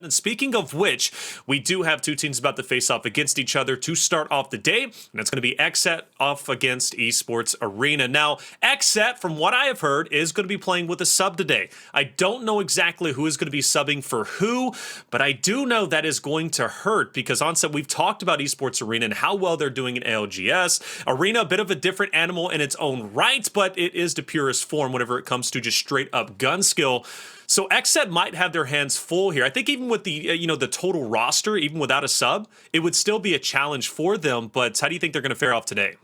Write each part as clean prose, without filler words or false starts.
And speaking of which, we do have two teams about to face off against each other to start off the day, and it's going to be XSET off against Esports Arena. Now, XSET, from what I have heard, is going to be playing with a sub today. I don't know exactly who is going to be subbing for who, but I do know that is going to hurt because on set we've talked about Esports Arena and how well they're doing in ALGS. Arena, a bit of a different animal in its own right, but it is the purest form whenever it comes to just straight up gun skill. So XSET might have their hands full here. I think even with the the total roster, even without a sub, it would still be a challenge for them. But how do you think they're going to fare off today?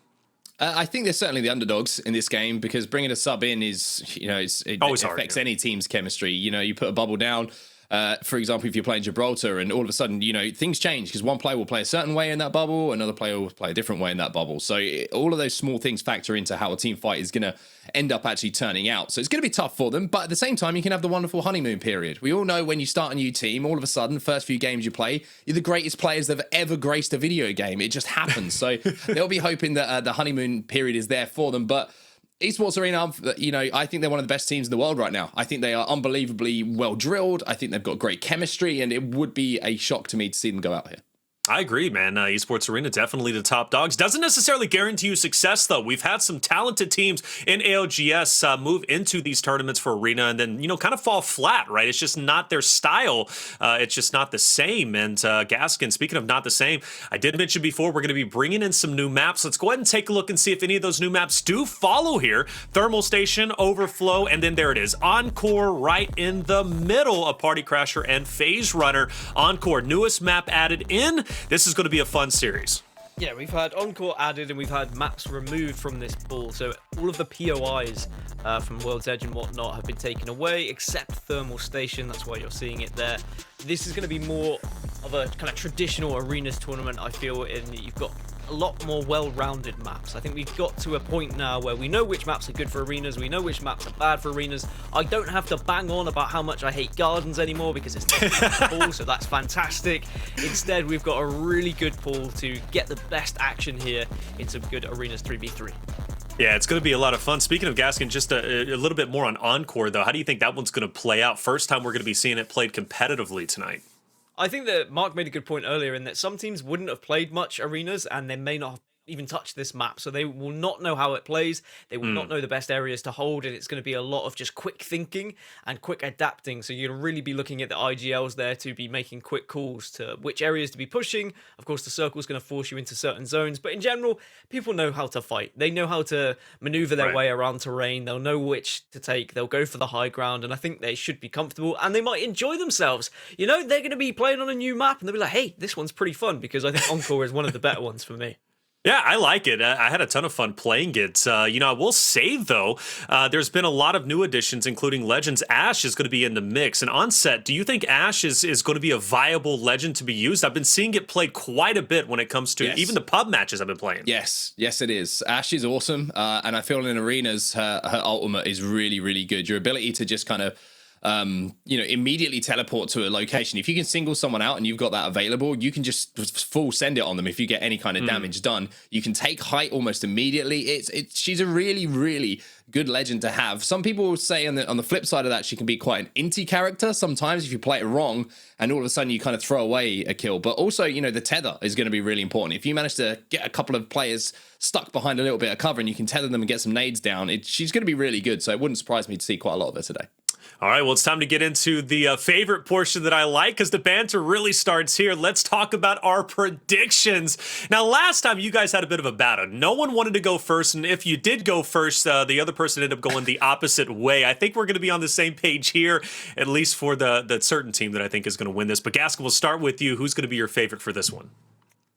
I think they're certainly the underdogs in this game because bringing a sub in is, it affects any team's chemistry. You put a bubble down. For example, if you're playing Gibraltar and all of a sudden, things change because one player will play a certain way in that bubble, another player will play a different way in that bubble. So all of those small things factor into how a team fight is going to end up actually turning out. So it's going to be tough for them. But at the same time, you can have the wonderful honeymoon period. We all know when you start a new team, all of a sudden, first few games you play, you're the greatest players that have ever graced a video game. It just happens. So they'll be hoping that the honeymoon period is there for them. But Esports Arena, I think they're one of the best teams in the world right now. I think they are unbelievably well drilled. I think they've got great chemistry, and it would be a shock to me to see them go out here. I agree, man. Esports Arena, definitely the top dogs. Doesn't necessarily guarantee you success, though. We've had some talented teams in ALGS move into these tournaments for Arena and then, kind of fall flat, right? It's just not their style. It's just not the same. And Gaskin, speaking of not the same, I did mention before we're going to be bringing in some new maps. Let's go ahead and take a look and see if any of those new maps do follow here. Thermal Station, Overflow, and then there it is. Encore right in the middle of Party Crasher and Phase Runner. Encore, newest map added in. This is going to be a fun series. Yeah, we've had Encore added and we've had maps removed from this pool. So all of the POIs from World's Edge and whatnot have been taken away, except Thermal Station. That's why you're seeing it there. This is going to be more of a kind of traditional arenas tournament, I feel, in that you've got a lot more well-rounded maps. I think we've got to a point now where we know which maps are good for arenas, we know which maps are bad for arenas. I don't have to bang on about how much I hate gardens anymore because it's not a pool, so that's fantastic. Instead, we've got a really good pool to get the best action here in some good arenas 3v3. Yeah, it's going to be a lot of fun. Speaking of Gaskin, just a little bit more on Encore, though. How do you think that one's going to play out? First time we're going to be seeing it played competitively tonight. I think that Mark made a good point earlier in that some teams wouldn't have played much arenas and they may not have even touch this map, so they will not know how it plays, they will not know the best areas to hold, and it's going to be a lot of just quick thinking and quick adapting. So you're going to really be looking at the IGLs there to be making quick calls to which areas to be pushing. Of course, the circle is going to force you into certain zones, but in general, people know how to fight. They know how to maneuver their way around terrain. They'll know which to take. They'll go for the high ground, and I think they should be comfortable, and they might enjoy themselves. They're going to be playing on a new map, and they'll be like, hey, this one's pretty fun, because I think Encore is one of the better ones for me. Yeah, I like it. I had a ton of fun playing it. I will say, though, there's been a lot of new additions, including Legends. Ashe is going to be in the mix. And on set, do you think Ashe is going to be a viable Legend to be used? I've been seeing it played quite a bit when it comes to even the pub matches I've been playing. Yes, it is. Ashe is awesome. And I feel in arenas, her ultimate is really, really good. Your ability to just kind of immediately teleport to a location. If you can single someone out and you've got that available, you can just full send it on them. If you get any kind of damage done, you can take height almost immediately. She's a really, really good Legend to have. Some people will say on the flip side of that, she can be quite an inty character sometimes if you play it wrong and all of a sudden you kind of throw away a kill. But also, the tether is going to be really important. If you manage to get a couple of players stuck behind a little bit of cover and you can tether them and get some nades down, she's going to be really good. So it wouldn't surprise me to see quite a lot of her today. All right, well, it's time to get into the favorite portion that I like because the banter really starts here. Let's talk about our predictions. Now, last time you guys had a bit of a battle. No one wanted to go first, and if you did go first, the other person ended up going the opposite way. I think we're going to be on the same page here, at least for the certain team that I think is going to win this. But Gaskin, we'll start with you. Who's going to be your favorite for this one?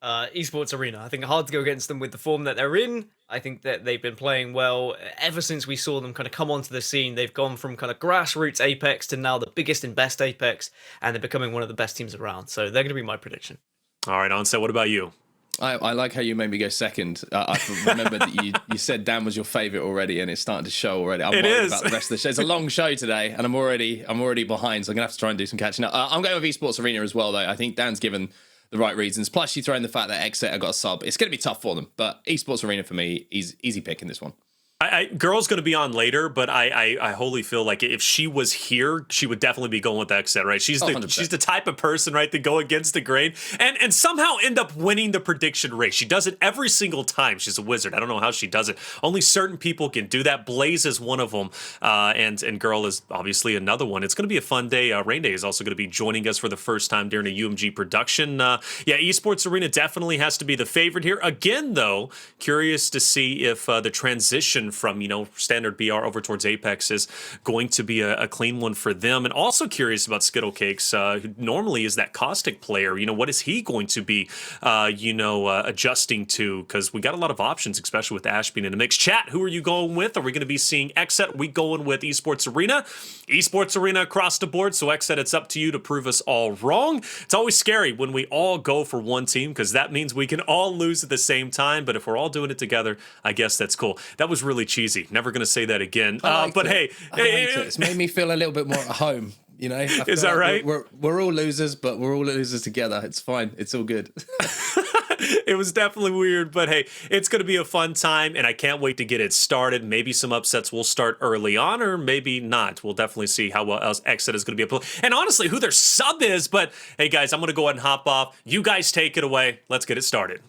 Esports Arena. I think hard to go against them with the form that they're in. I think that they've been playing well ever since we saw them kind of come onto the scene. They've gone from kind of grassroots Apex to now the biggest and best Apex, and they're becoming one of the best teams around. So they're going to be my prediction. All right, Onset, what about you? I like how you made me go second. I remember that you said Dan was your favorite already, and it's starting to show already. I'm worried about the rest of the show. It's a long show today, and I'm already behind, so I'm gonna have to try and do some catching up. I'm going with Esports Arena as well, though. I think Dan's given the right reasons. Plus, you throw in the fact that XSET have got a sub. It's going to be tough for them, but Esports Arena for me is easy pick in this one. Girl's going to be on later, but I wholly feel like if she was here, she would definitely be going with XSET, right? She's the type of person, right, to go against the grain and somehow end up winning the prediction race. She does it every single time. She's a wizard. I don't know how she does it. Only certain people can do that. Blaze is one of them, and Girl is obviously another one. It's going to be a fun day. Rain Day is also going to be joining us for the first time during a UMG production. Esports Arena definitely has to be the favorite here. Again, though, curious to see if the transition from standard BR over towards Apex is going to be a clean one for them, and also curious about Skittlecakes, who normally is that caustic player. What is he going to be adjusting to, because we got a lot of options, especially with Ash being in the mix. Chat, who are you going with? Are we going to be seeing XSET? We going with Esports Arena across the board. So XSET, it's up to you to prove us all wrong. It's always scary when we all go for one team, because that means we can all lose at the same time, but if we're all doing it together, I guess that's cool. That was really cheesy. Never going to say that again. But hey, it's made me feel a little bit more at home. Is that right? We're all losers, but we're all losers together. It's fine. It's all good. It was definitely weird, but hey, it's going to be a fun time, and I can't wait to get it started. Maybe some upsets will start early on, or maybe not. We'll definitely see how well else XSET is going to be able to, and honestly, who their sub is. But hey, guys, I'm going to go ahead and hop off. You guys take it away. Let's get it started.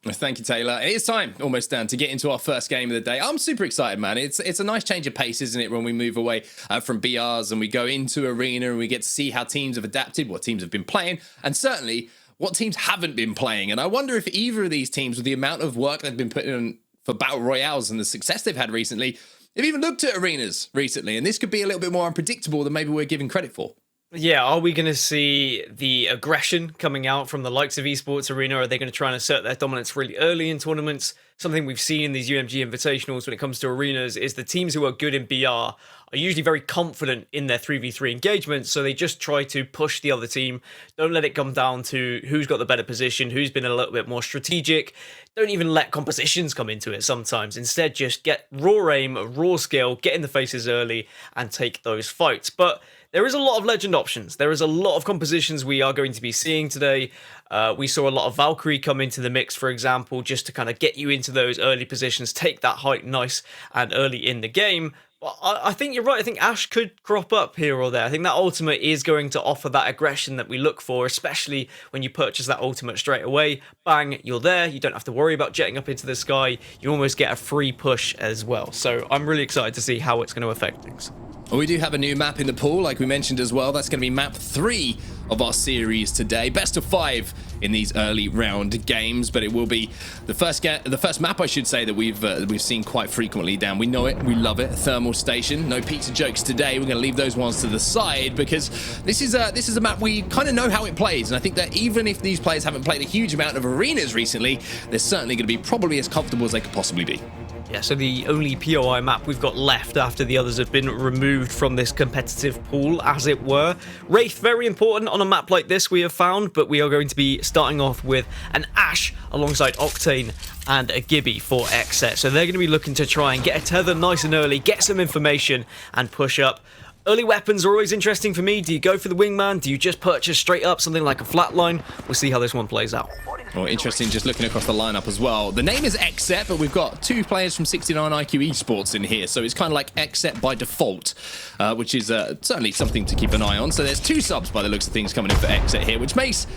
Thank you, Taylor. It is time, almost done, to get into our first game of the day. I'm super excited, man. It's a nice change of pace, isn't it, when we move away from BRs and we go into Arena and we get to see how teams have adapted, what teams have been playing, and certainly what teams haven't been playing. And I wonder if either of these teams, with the amount of work they've been putting in for Battle Royales and the success they've had recently, they've even looked at Arenas recently, and this could be a little bit more unpredictable than maybe we're giving credit for. Yeah, are we going to see the aggression coming out from the likes of Esports Arena? Are they going to try and assert their dominance really early in tournaments? Something we've seen in these UMG Invitationals when it comes to arenas is the teams who are good in BR are usually very confident in their 3v3 engagements, so they just try to push the other team. Don't let it come down to who's got the better position, who's been a little bit more strategic. Don't even let compositions come into it sometimes. Instead, just get raw aim, raw skill, get in the faces early, and take those fights. But there is a lot of legend options. There is a lot of compositions we are going to be seeing today. We saw a lot of Valkyrie come into the mix, for example, just to kind of get you into those early positions, take that height nice and early in the game. But I think you're right. I think Ash could crop up here or there. I think that ultimate is going to offer that aggression that we look for, especially when you purchase that ultimate straight away. Bang, you're there. You don't have to worry about jetting up into the sky. You almost get a free push as well. So I'm really excited to see how it's going to affect things. Well, we do have a new map in the pool, like we mentioned as well. That's going to be map 3 of our series today. Best of 5 in these early round games, but it will be the first map, I should say, that we've seen quite frequently. Dan, we know it, we love it. Thermal Station. No pizza jokes today. We're going to leave those ones to the side because this is a map we kind of know how it plays, and I think that even if these players haven't played a huge amount of arenas recently, they're certainly going to be probably as comfortable as they could possibly be. Yeah, so the only POI map we've got left after the others have been removed from this competitive pool, as it were. Wraith, very important on a map like this, we have found, but we are going to be starting off with an Ash alongside Octane and a Gibby for XSET. So they're going to be looking to try and get a tether nice and early, get some information, and push up. Early weapons are always interesting for me. Do you go for the wingman? Do you just purchase straight up something like a flatline? We'll see how this one plays out. Well, interesting, just looking across the lineup as well. The name is XSET, but we've got 2 players from 69IQ Esports in here, so it's kind of like XSET by default, which is certainly something to keep an eye on. So there's 2 subs by the looks of things coming in for XSET here, which makes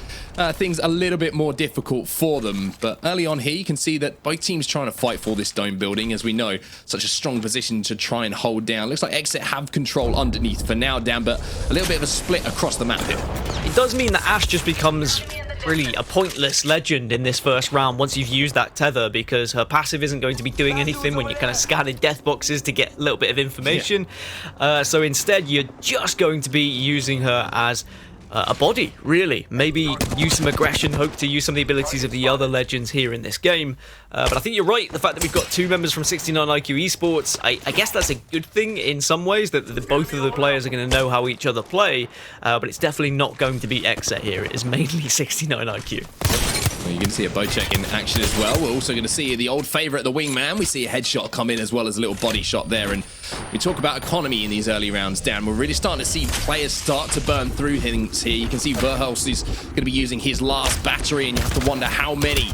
things a little bit more difficult for them. But early on here, you can see that both teams trying to fight for this dome building, as we know, such a strong position to try and hold down. Looks like XSET have control underneath for now, Dan, but a little bit of a split across the map here. It does mean that Ash just becomes really a pointless legend in this first round once you've used that tether, because her passive isn't going to be doing anything when you're kind of scanning death boxes to get a little bit of information. Yeah. So instead, you're just going to be using her as a body, really. Maybe use some aggression, hope to use some of the abilities of the other legends here in this game. But I think you're right, the fact that we've got 2 members from 69IQ Esports, I guess that's a good thing in some ways, that both of the players are going to know how each other play, but it's definitely not going to be XSET here. It is mainly 69IQ. Well, you can see a bow check in action as well. We're also going to see the old favourite, the wingman. We see a headshot come in as well as a little body shot there. And we talk about economy in these early rounds, Dan. We're really starting to see players start to burn through things here. You can see Verhulst is going to be using his last battery, and you have to wonder how many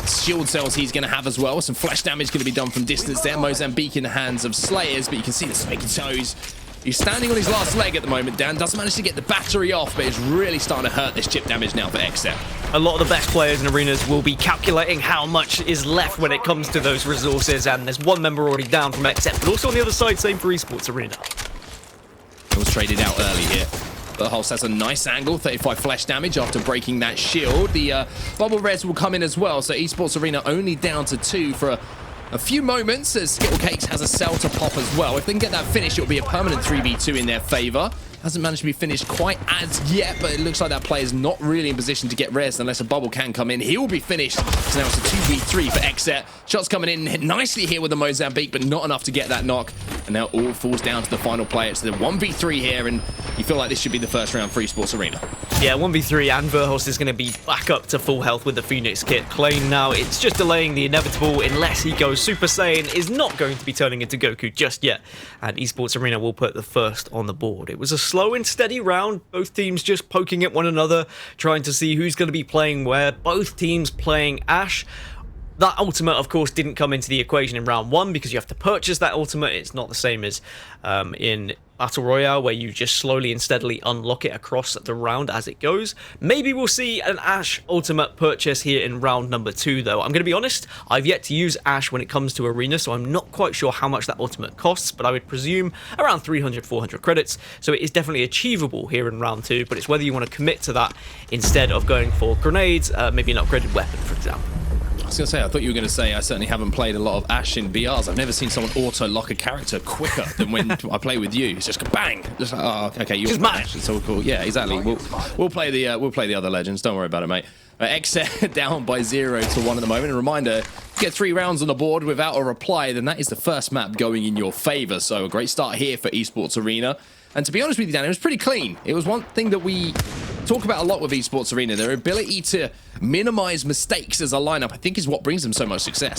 shield cells he's going to have as well. Some flash damage going to be done from distance there. Mozambique in the hands of Slayers, but you can see the SmeggyToes. He's standing on his last leg at the moment, Dan. Doesn't manage to get the battery off, but it's really starting to hurt this chip damage now for XSET. A lot of the best players in arenas will be calculating how much is left when it comes to those resources, and there's one member already down from XSET, but also on the other side, same for Esports Arena. It was traded out early here. Verhulst has a nice angle, 35 flash damage after breaking that shield. The bubble res will come in as well, so Esports Arena only down to 2 for a few moments as Skittlecakes has a cell to pop as well. If they can get that finish, it'll be a permanent 3v2 in their favor. Hasn't managed to be finished quite as yet, but it looks like that player's not really in position to get res unless a bubble can come in. He'll be finished. So now it's a 2v3 for XSET. Shots coming in nicely here with the Mozambique, but not enough to get that knock. And now all falls down to the final player. It's the 1v3 here, and you feel like this should be the first round for Esports Arena. Yeah, 1v3, and Verhulst is going to be back up to full health with the Phoenix kit. Clane now, it's just delaying the inevitable unless he goes Super Saiyan, is not going to be turning into Goku just yet. And Esports Arena will put the first on the board. It was a slow and steady round, both teams just poking at one another, trying to see who's going to be playing where, both teams playing Ashe. That ultimate, of course, didn't come into the equation in round 1 because you have to purchase that ultimate. It's not the same as in Battle Royale, where you just slowly and steadily unlock it across the round as it goes. Maybe we'll see an Ashe ultimate purchase here in round number 2, though. I'm going to be honest, I've yet to use Ashe when it comes to Arena, so I'm not quite sure how much that ultimate costs, but I would presume around 300-400 credits, so it is definitely achievable here in round 2, but it's whether you want to commit to that instead of going for grenades, maybe an upgraded weapon, for example. I was going to say, I thought you were going to say I certainly haven't played a lot of Ashe in BRs. I've never seen someone auto-lock a character quicker than when I play with you. It's just bang! Just like, oh, okay, you're Ashe. It's all cool. Yeah, exactly. We'll play the other legends. Don't worry about it, mate. XSET down by 0-1 at the moment. A reminder, get 3 rounds on the board without a reply, then that is the first map going in your favor. So a great start here for Esports Arena. And to be honest with you, Dan, it was pretty clean. It was one thing that we talk about a lot with Esports Arena. Their ability to minimize mistakes as a lineup, I think, is what brings them so much success.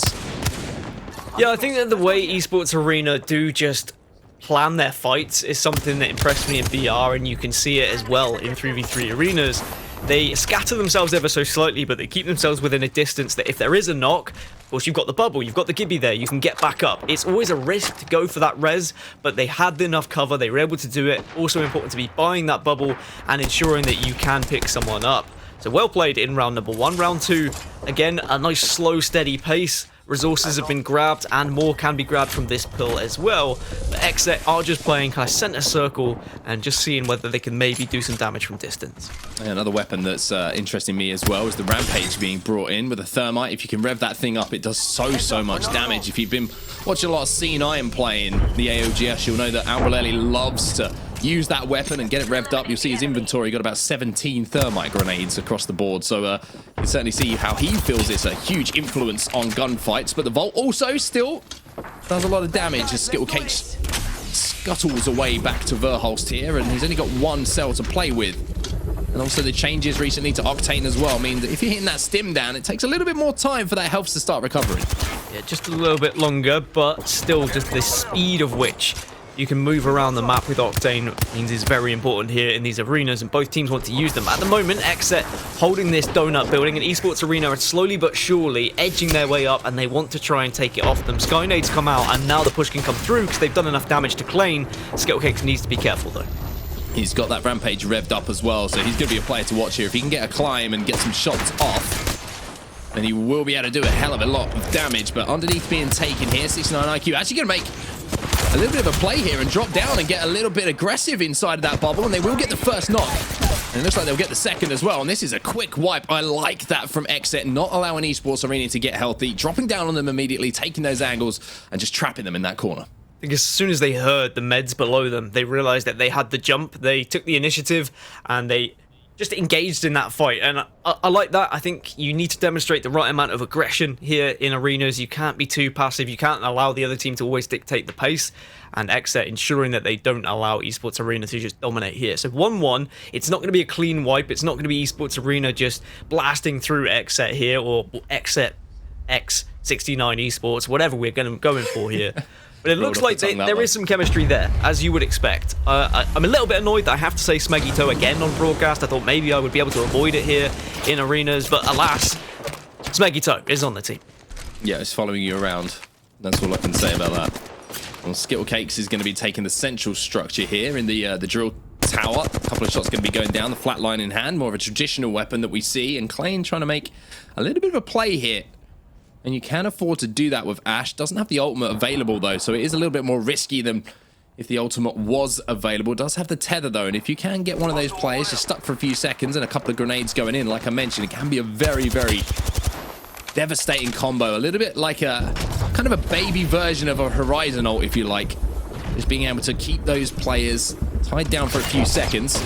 Yeah, I think that the way Esports Arena do just plan their fights is something that impressed me in BR, and you can see it as well in 3v3 arenas. They scatter themselves ever so slightly, but they keep themselves within a distance that if there is a knock, of course, you've got the bubble, you've got the Gibby there, you can get back up. It's always a risk to go for that res, but they had enough cover, they were able to do it. Also important to be buying that bubble and ensuring that you can pick someone up. So well played in round number 1. Round 2, again, a nice slow, steady pace. Resources have been grabbed, and more can be grabbed from this pill as well. But XSET are just playing kind of center circle and just seeing whether they can maybe do some damage from distance. And another weapon that's interesting me as well is the Rampage being brought in with a Thermite. If you can rev that thing up, it does so much damage. If you've been watching a lot of C9 playing the AOGS, you'll know that Albreleli loves to use that weapon and get it revved up. You'll see his inventory got about 17 Thermite grenades across the board, so you can certainly see how he feels it's a huge influence on gunfights. But the Volt also still does a lot of damage as Skittlecakes scuttles away back to Verhulst here, and he's only got 1 cell to play with. And also the changes recently to Octane as well mean that if you're hitting that stim down, it takes a little bit more time for that health to start recovering. Yeah, just a little bit longer, but still just the speed of which you can move around the map with Octane means is very important here in these arenas, and both teams want to use them. At the moment, XSET holding this donut building, and Esports Arena are slowly but surely edging their way up, and they want to try and take it off them. Skynades come out, and now the push can come through because they've done enough damage to Clane. Skittlecakes needs to be careful, though. He's got that Rampage revved up as well, so he's going to be a player to watch here. If he can get a climb and get some shots off, then he will be able to do a hell of a lot of damage. But underneath being taken here, 69 IQ actually going to make a little bit of a play here and drop down and get a little bit aggressive inside of that bubble, and they will get the first knock. And it looks like they'll get the second as well, and this is a quick wipe. I like that from XSET, not allowing Esports Arena to get healthy, dropping down on them immediately, taking those angles, and just trapping them in that corner. Because as soon as they heard the meds below them, they realized that they had the jump, they took the initiative, and they just engaged in that fight. And I like that. I think you need to demonstrate the right amount of aggression here in arenas. You can't be too passive. You can't allow the other team to always dictate the pace. And XSET ensuring that they don't allow Esports Arena to just dominate here. So 1-1, it's not going to be a clean wipe. It's not going to be Esports Arena just blasting through XSET here, or XSET X69 Esports, whatever we're going for here. But it looks like there is some chemistry there, as you would expect. I'm a little bit annoyed that I have to say SmeggyToe again on broadcast. I thought maybe I would be able to avoid it here in arenas, but alas, SmeggyToe is on the team. Yeah, it's following you around. That's all I can say about that. Well, Skittlecakes is going to be taking the central structure here in the drill tower. A couple of shots going to be going down, the flatline in hand, more of a traditional weapon that we see. And Clane trying to make a little bit of a play here. And you can afford to do that with Ash. Doesn't have the ultimate available, though, so it is a little bit more risky than if the ultimate was available. Does have the tether, though, and if you can get one of those players just stuck for a few seconds and a couple of grenades going in, like I mentioned, it can be a very, very devastating combo. A little bit like a kind of a baby version of a Horizon ult, if you like. Just being able to keep those players tied down for a few seconds.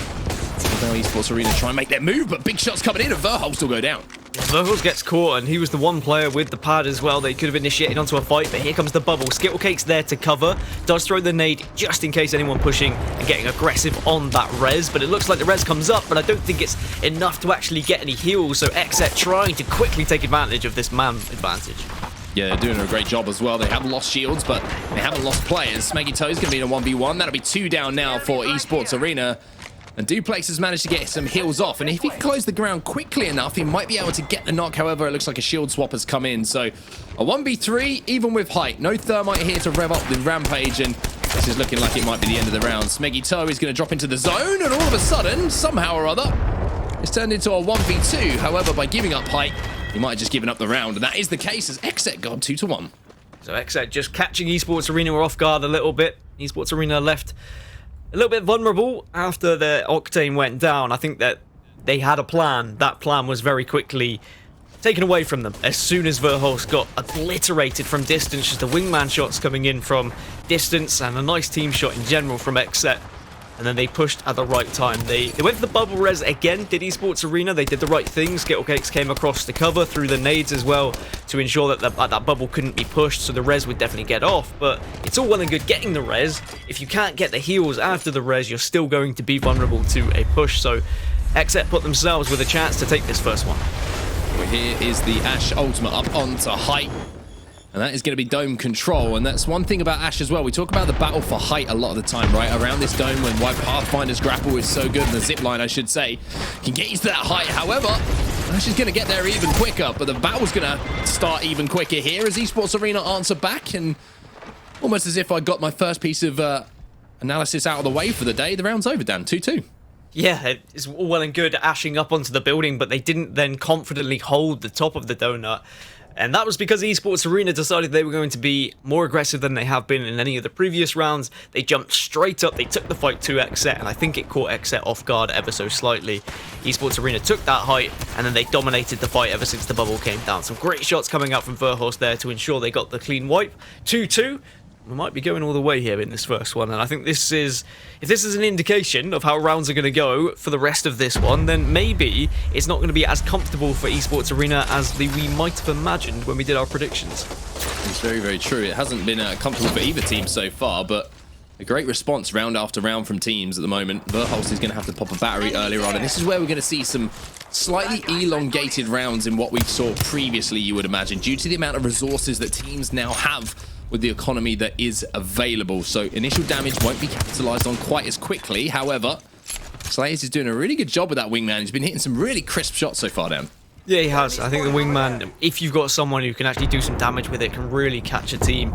Now Esports Arena try and make their move, but big shots coming in and Verhulst will go down. Verhulst gets caught, and he was the one player with the pad as well. They could have initiated onto a fight, but here comes the bubble. Skittlecakes there to cover. Does throw the nade just in case anyone pushing and getting aggressive on that res, but it looks like the res comes up, but I don't think it's enough to actually get any heals, so XSET trying to quickly take advantage of this man advantage. Yeah, they're doing a great job as well. They have lost shields, but they haven't lost players. SmeggyToe is going to be in a 1v1. That'll be 2 down now for Esports Arena. And Dooplex has managed to get some heals off. And if he can close the ground quickly enough, he might be able to get the knock. However, it looks like a shield swap has come in. So a 1v3, even with height. No thermite here to rev up the rampage. And this is looking like it might be the end of the round. SmeggyToe is going to drop into the zone. And all of a sudden, somehow or other, it's turned into a 1v2. However, by giving up height, he might have just given up the round. And that is the case as XSET got 2-1. So XSET just catching Esports Arena off guard a little bit. Esports Arena left a little bit vulnerable after the Octane went down. I think that they had a plan. That plan was very quickly taken away from them as soon as Verhulst got obliterated from distance. Just the wingman shots coming in from distance and a nice team shot in general from XSET. And then they pushed at the right time. They went for the bubble res again, did Esports Arena. They did the right thing. Skittlecakes came across the cover through the nades as well to ensure that that bubble couldn't be pushed, so the res would definitely get off. But it's all well and good getting the res. If you can't get the heals after the res, you're still going to be vulnerable to a push. So XSET put themselves with a chance to take this first one. Well, here is the Ash ultimate up onto height. And that is going to be dome control. And that's one thing about Ash as well. We talk about the battle for height a lot of the time, right? Around this dome when White Pathfinder's grapple is so good, and the zipline, I should say, can get you to that height. However, Ash is going to get there even quicker, but the battle's going to start even quicker here as Esports Arena answer back. And almost as if I got my first piece of analysis out of the way for the day, the round's over, Dan. 2-2. Yeah, it's all well and good ashing up onto the building, but they didn't then confidently hold the top of the donut. And that was because Esports Arena decided they were going to be more aggressive than they have been in any of the previous rounds. They jumped straight up, they took the fight to XSET, and I think it caught XSET off guard ever so slightly. Esports Arena took that height, and then they dominated the fight ever since the bubble came down. Some great shots coming out from Verhulst there to ensure they got the clean wipe. 2-2. We might be going all the way here in this first one, and I think this is, if this is an indication of how rounds are going to go for the rest of this one, then maybe it's not going to be as comfortable for Esports Arena as we might have imagined when we did our predictions. It's very, very true. It hasn't been comfortable for either team so far, but a great response round after round from teams at the moment. Verhulst is going to have to pop a battery earlier on, and this is where we're going to see some slightly elongated rounds in what we saw previously, you would imagine, due to the amount of resources that teams now have with the economy that is available. So initial damage won't be capitalized on quite as quickly. However, Slayers is doing a really good job with that wingman. He's been hitting some really crisp shots so far, Dan. Yeah, he has. I think the wingman, if you've got someone who can actually do some damage with it, can really catch a team,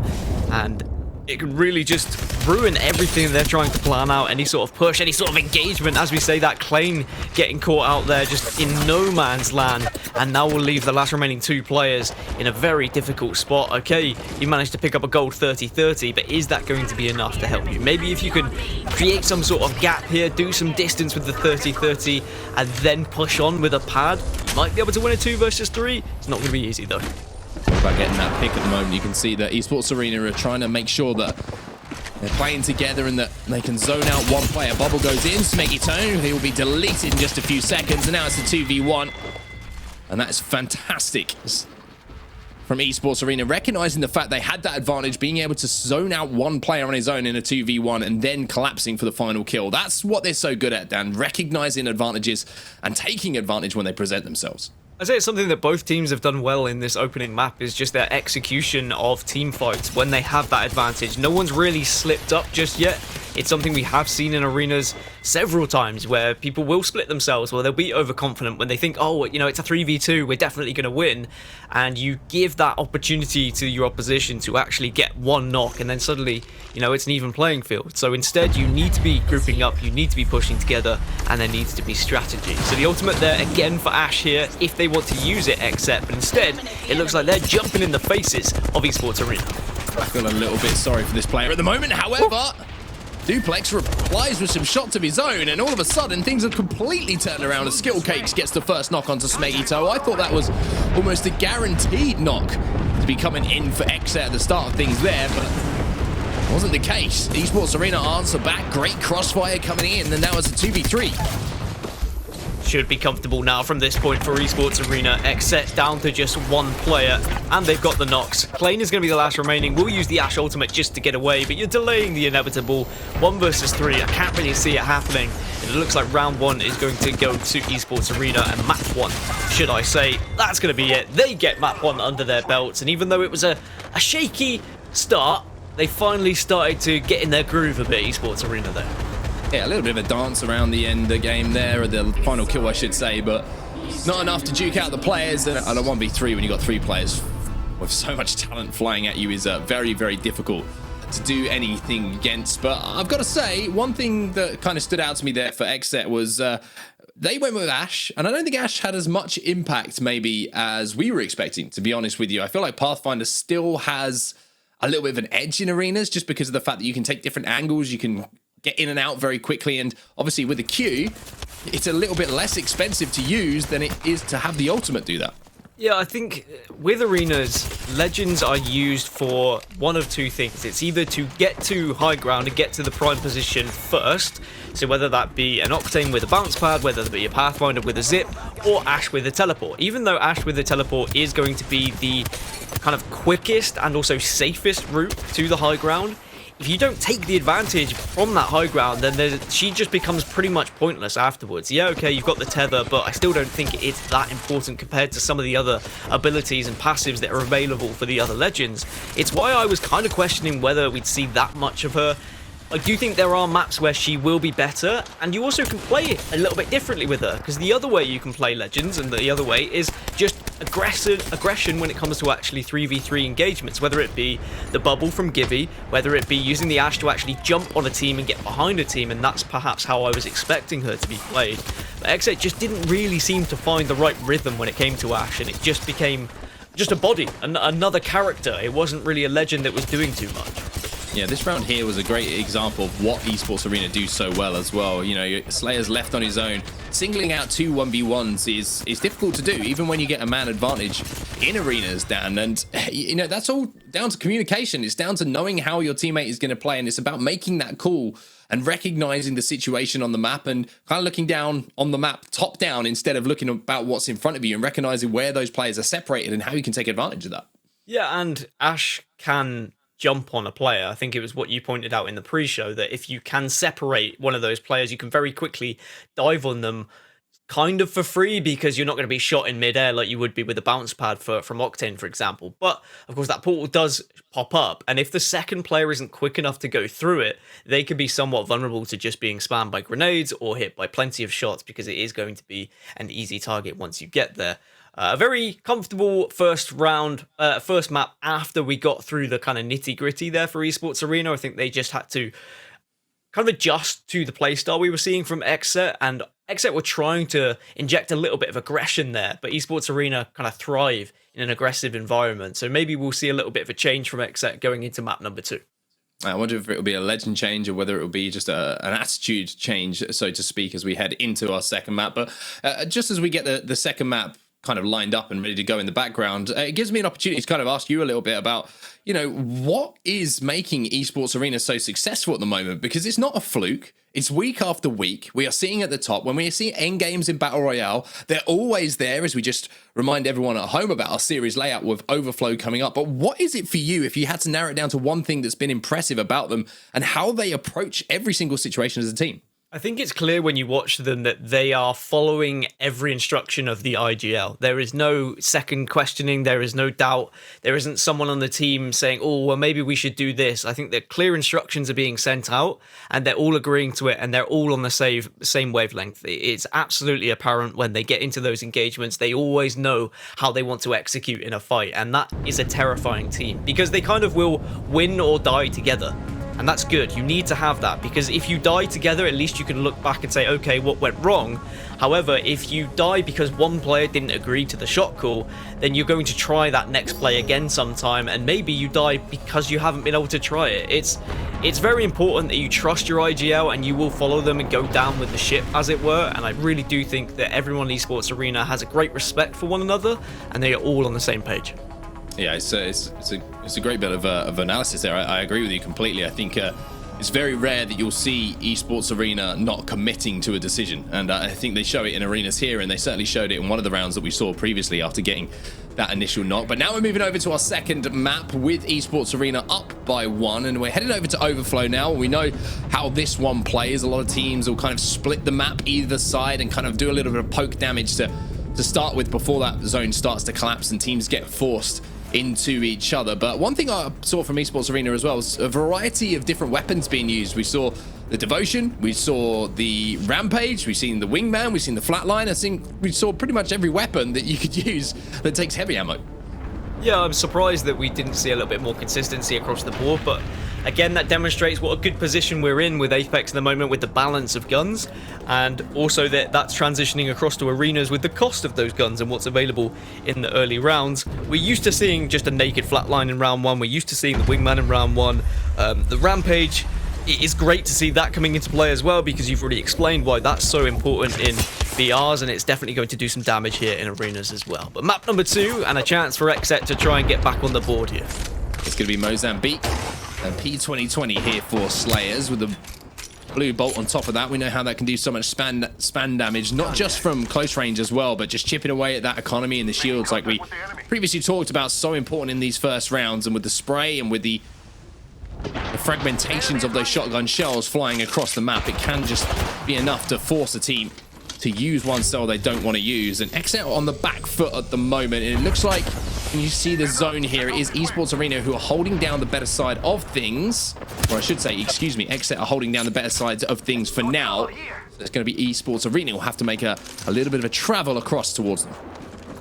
and it can really just ruin everything they're trying to plan out. Any sort of push, any sort of engagement. As we say, that Clane getting caught out there just in no man's land, and now will leave the last remaining 2 players in a very difficult spot. Okay, you managed to pick up a gold 30-30, but is that going to be enough to help you? Maybe if you can create some sort of gap here, do some distance with the 30-30, and then push on with a pad, you might be able to win a 2 versus 3. It's not going to be easy though. About getting that pick at the moment, you can see that Esports Arena are trying to make sure that they're playing together and that they can zone out one player. Bubble goes in, SmeggyToe, he will be deleted in just a few seconds, and now it's a 2v1. And that is fantastic from Esports Arena, recognizing the fact they had that advantage, being able to zone out one player on his own in a 2v1 and then collapsing for the final kill. That's what they're so good at, Dan, recognizing advantages and taking advantage when they present themselves. I'd say it's something that both teams have done well in this opening map, is just their execution of team fights when they have that advantage. No one's really slipped up just yet It's something we have seen in arenas several times where people will split themselves, or they'll be overconfident when they think, oh, you know, it's a 3v2, we're definitely going to win. And you give that opportunity to your opposition to actually get one knock, and then suddenly, you know, it's an even playing field. So instead, you need to be grouping up, you need to be pushing together, and there needs to be strategy. So the ultimate there again for Ash here, if they want to use it, XSET, but instead, it looks like they're jumping in the faces of Esports Arena. I feel a little bit sorry for this player at the moment. However, Dooplex replies with some shots of his own, and all of a sudden, things have completely turned around as Skittlecakes gets the first knock onto SmeggyToe. I thought that was almost a guaranteed knock to be coming in for XSET at the start of things there, but wasn't the case. Esports Arena answer back. Great crossfire coming in, and now it's a 2v3. Should be comfortable now from this point for Esports Arena. XSET down to just one player, and they've got the knocks. Clane is going to be the last remaining. We'll use the Ash ultimate just to get away, but you're delaying the inevitable. 1 versus 3. I can't really see it happening. And it looks like round 1 is going to go to Esports Arena, and map 1, should I say. That's going to be it. They get map 1 under their belts, and even though it was a shaky start, they finally started to get in their groove a bit, Esports Arena there. Yeah, a little bit of a dance around the end of the game there, or the final kill, I should say, but not enough to duke out the players. And a 1v3 when you got 3 players with so much talent flying at you is very, very difficult to do anything against. But I've got to say, one thing that kind of stood out to me there for XSET was they went with Ash, and I don't think Ash had as much impact maybe as we were expecting, to be honest with you. I feel like Pathfinder still has a little bit of an edge in arenas just because of the fact that you can take different angles, you can get in and out very quickly, and obviously with the Q, it's a little bit less expensive to use than it is to have the ultimate do that. Yeah, I think with arenas, legends are used for one of two things. It's either to get to high ground and get to the prime position first, so whether that be an Octane with a bounce pad, whether that be a Pathfinder with a zip, or Ash with a teleport. Even though Ash with a teleport is going to be the kind of quickest and also safest route to the high ground, if you don't take the advantage from that high ground, then she just becomes pretty much pointless afterwards. Yeah, okay, you've got the tether, but I still don't think it's that important compared to some of the other abilities and passives that are available for the other legends. It's why I was kind of questioning whether we'd see that much of her. I do think there are maps where she will be better, and you also can play it a little bit differently with her, because the other way you can play Legends, and the other way, is just aggression when it comes to actually 3v3 engagements, whether it be the bubble from Gibby, whether it be using the Ash to actually jump on a team and get behind a team, and that's perhaps how I was expecting her to be played. But XSET just didn't really seem to find the right rhythm when it came to Ash, and it just became just a body, another character. It wasn't really a legend that was doing too much. Yeah, this round here was a great example of what Esports Arena do so well as well. You know, Slayer's left on his own. Singling out 2 1v1s is difficult to do, even when you get a man advantage in arenas, Dan. And, you know, that's all down to communication. It's down to knowing how your teammate is going to play, and it's about making that call and recognizing the situation on the map and kind of looking down on the map top down instead of looking about what's in front of you and recognizing where those players are separated and how you can take advantage of that. Yeah, and Ash can jump on a player. I think it was what you pointed out in the pre-show, that if you can separate one of those players, you can very quickly dive on them kind of for free, because you're not going to be shot in midair like you would be with a bounce pad from Octane, for example. But of course that portal does pop up, and if the second player isn't quick enough to go through it, they could be somewhat vulnerable to just being spammed by grenades or hit by plenty of shots, because it is going to be an easy target once you get there. A very comfortable first map after we got through the kind of nitty-gritty there for Esports Arena. I think they just had to kind of adjust to the playstyle we were seeing from XSET, and XSET were trying to inject a little bit of aggression there, but Esports Arena kind of thrive in an aggressive environment. So maybe we'll see a little bit of a change from XSET going into map number 2. I wonder if it will be a legend change or whether it will be just an attitude change, so to speak, as we head into our second map. But just as we get the second map kind of lined up and ready to go in the background, it gives me an opportunity to kind of ask you a little bit about, you know, what is making Esports Arena so successful at the moment? Because it's not a fluke. It's week after week. We are seeing at the top, when we see end games in Battle Royale, they're always there, as we just remind everyone at home about our series layout with Overflow coming up. But what is it for you, if you had to narrow it down to one thing that's been impressive about them and how they approach every single situation as a team? I think it's clear when you watch them that they are following every instruction of the IGL. There is no second questioning. There is no doubt. There isn't someone on the team saying, oh, well, maybe we should do this. I think that clear instructions are being sent out and they're all agreeing to it and they're all on the same wavelength. It's absolutely apparent when they get into those engagements. They always know how they want to execute in a fight. And that is a terrifying team because they kind of will win or die together. And that's good. You need to have that because if you die together, at least you can look back and say, okay, what went wrong? However, if you die because one player didn't agree to the shot call, then you're going to try that next play again sometime, and maybe you die because you haven't been able to try it. It's very important that you trust your IGL and you will follow them and go down with the ship, as it were. And I really do think that everyone in Esports Arena has a great respect for one another, and they are all on the same page. Yeah, it's a great bit of analysis there. I agree with you completely. I think it's very rare that you'll see Esports Arena not committing to a decision, and I think they show it in arenas here, and they certainly showed it in one of the rounds that we saw previously after getting that initial knock. But now we're moving over to our second map with Esports Arena up by 1, and we're headed over to Overflow now. We know how this one plays. A lot of teams will kind of split the map either side and kind of do a little bit of poke damage to start with before that zone starts to collapse and teams get forced into each other. But one thing I saw from Esports Arena as well was a variety of different weapons being used. We saw the Devotion, we saw the Rampage, we've seen the Wingman, we've seen the Flatline. I think we saw pretty much every weapon that you could use that takes heavy ammo. Yeah, I'm surprised that we didn't see a little bit more consistency across the board, but again, that demonstrates what a good position we're in with Apex at the moment with the balance of guns, and also that's transitioning across to arenas with the cost of those guns and what's available in the early rounds. We're used to seeing just a naked Flatline in round 1, we're used to seeing the Wingman in round 1, the Rampage. It is great to see that coming into play as well because you've already explained why that's so important in BRs, and it's definitely going to do some damage here in arenas as well. But map number 2 and a chance for XSET to try and get back on the board here. It's going to be Mozambique and P2020 here for Slayers with the blue bolt on top of that. We know how that can do so much span damage, not just from close range as well, but just chipping away at that economy and the shields like we previously talked about, so important in these first rounds. And with the spray and with the fragmentations of those shotgun shells flying across the map, it can just be enough to force a team to use one cell they don't want to use. And XSET on the back foot at the moment, and it looks like when you see the zone here, it is Esports Arena who are holding down the better side of things, or I should say, excuse me, XSET are holding down the better sides of things for now. So it's going to be Esports Arena who'll have to make a little bit of a travel across towards them.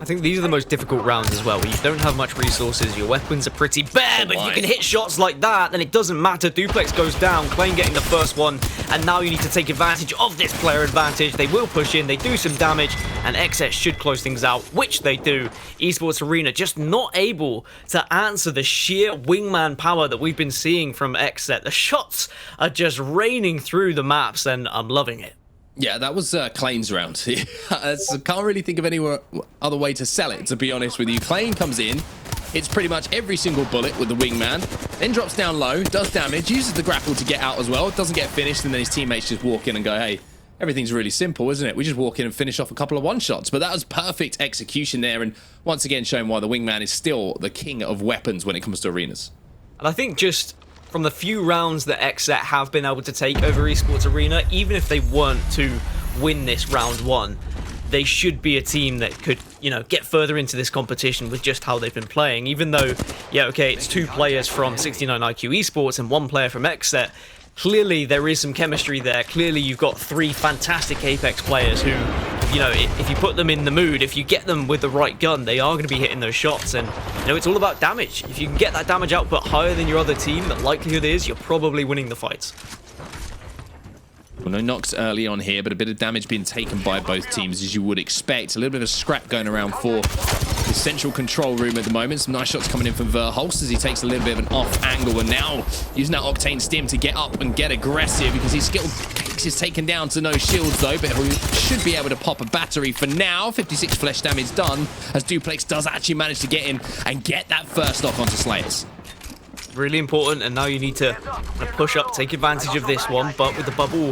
I think these are the most difficult rounds as well, where you don't have much resources, your weapons are pretty bare, but if you can hit shots like that, then it doesn't matter. Dooplex goes down, Clane getting the first one, and now you need to take advantage of this player advantage. They will push in, they do some damage, and XSET should close things out, which they do. Esports Arena just not able to answer the sheer wingman power that we've been seeing from XSET. The shots are just raining through the maps, and I'm loving it. Yeah, that was Clane's round. I can't really think of any other way to sell it, to be honest with you. Clane comes in, hits pretty much every single bullet with the Wingman, then drops down low, does damage, uses the grapple to get out as well, doesn't get finished, and then his teammates just walk in and go, hey, everything's really simple, isn't it? We just walk in and finish off a couple of one-shots. But that was perfect execution there, and once again showing why the Wingman is still the king of weapons when it comes to arenas. And I think just from the few rounds that XSET have been able to take over Esports Arena, even if they weren't to win this round 1, they should be a team that could, you know, get further into this competition with just how they've been playing. Even though, yeah, okay, it's 2 players from 69IQ Esports and 1 player from XSET, clearly there is some chemistry there. Clearly you've got 3 fantastic Apex players who, you know, if you put them in the mood, if you get them with the right gun, they are going to be hitting those shots. And, you know, it's all about damage. If you can get that damage output higher than your other team, the likelihood is you're probably winning the fights. Well, no knocks early on here, but a bit of damage being taken by both teams, as you would expect. A little bit of a scrap going around for the central control room at the moment. Some nice shots coming in from Verhulst as he takes a little bit of an off angle, and now using that Octane Stim to get up and get aggressive, because his Skittlecakes is taken down to no shields though, but he should be able to pop a battery for now. 56 flesh damage done, as Dooplex does actually manage to get in and get that first knock onto Slayers. Really important, and now you need to push up, take advantage of this one, but with the bubble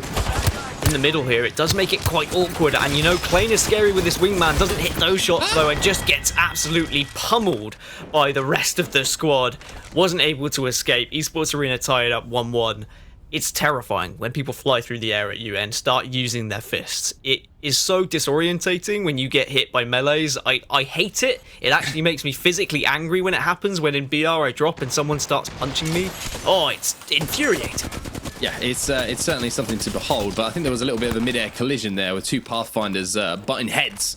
in the middle here, it does make it quite awkward. And you know, Clane is scary with this Wingman, doesn't hit those shots though, and just gets absolutely pummeled by the rest of the squad. Wasn't able to escape. Esports Arena tied up 1-1. it's terrifying when people fly through the air at you and start using their fists. It is so disorientating when you get hit by melees. I hate it. It actually makes me physically angry when it happens. When in BR I drop and someone starts punching me. Oh, it's infuriating. Yeah, it's certainly something to behold, but I think there was a little bit of a mid-air collision there with two Pathfinders butting heads,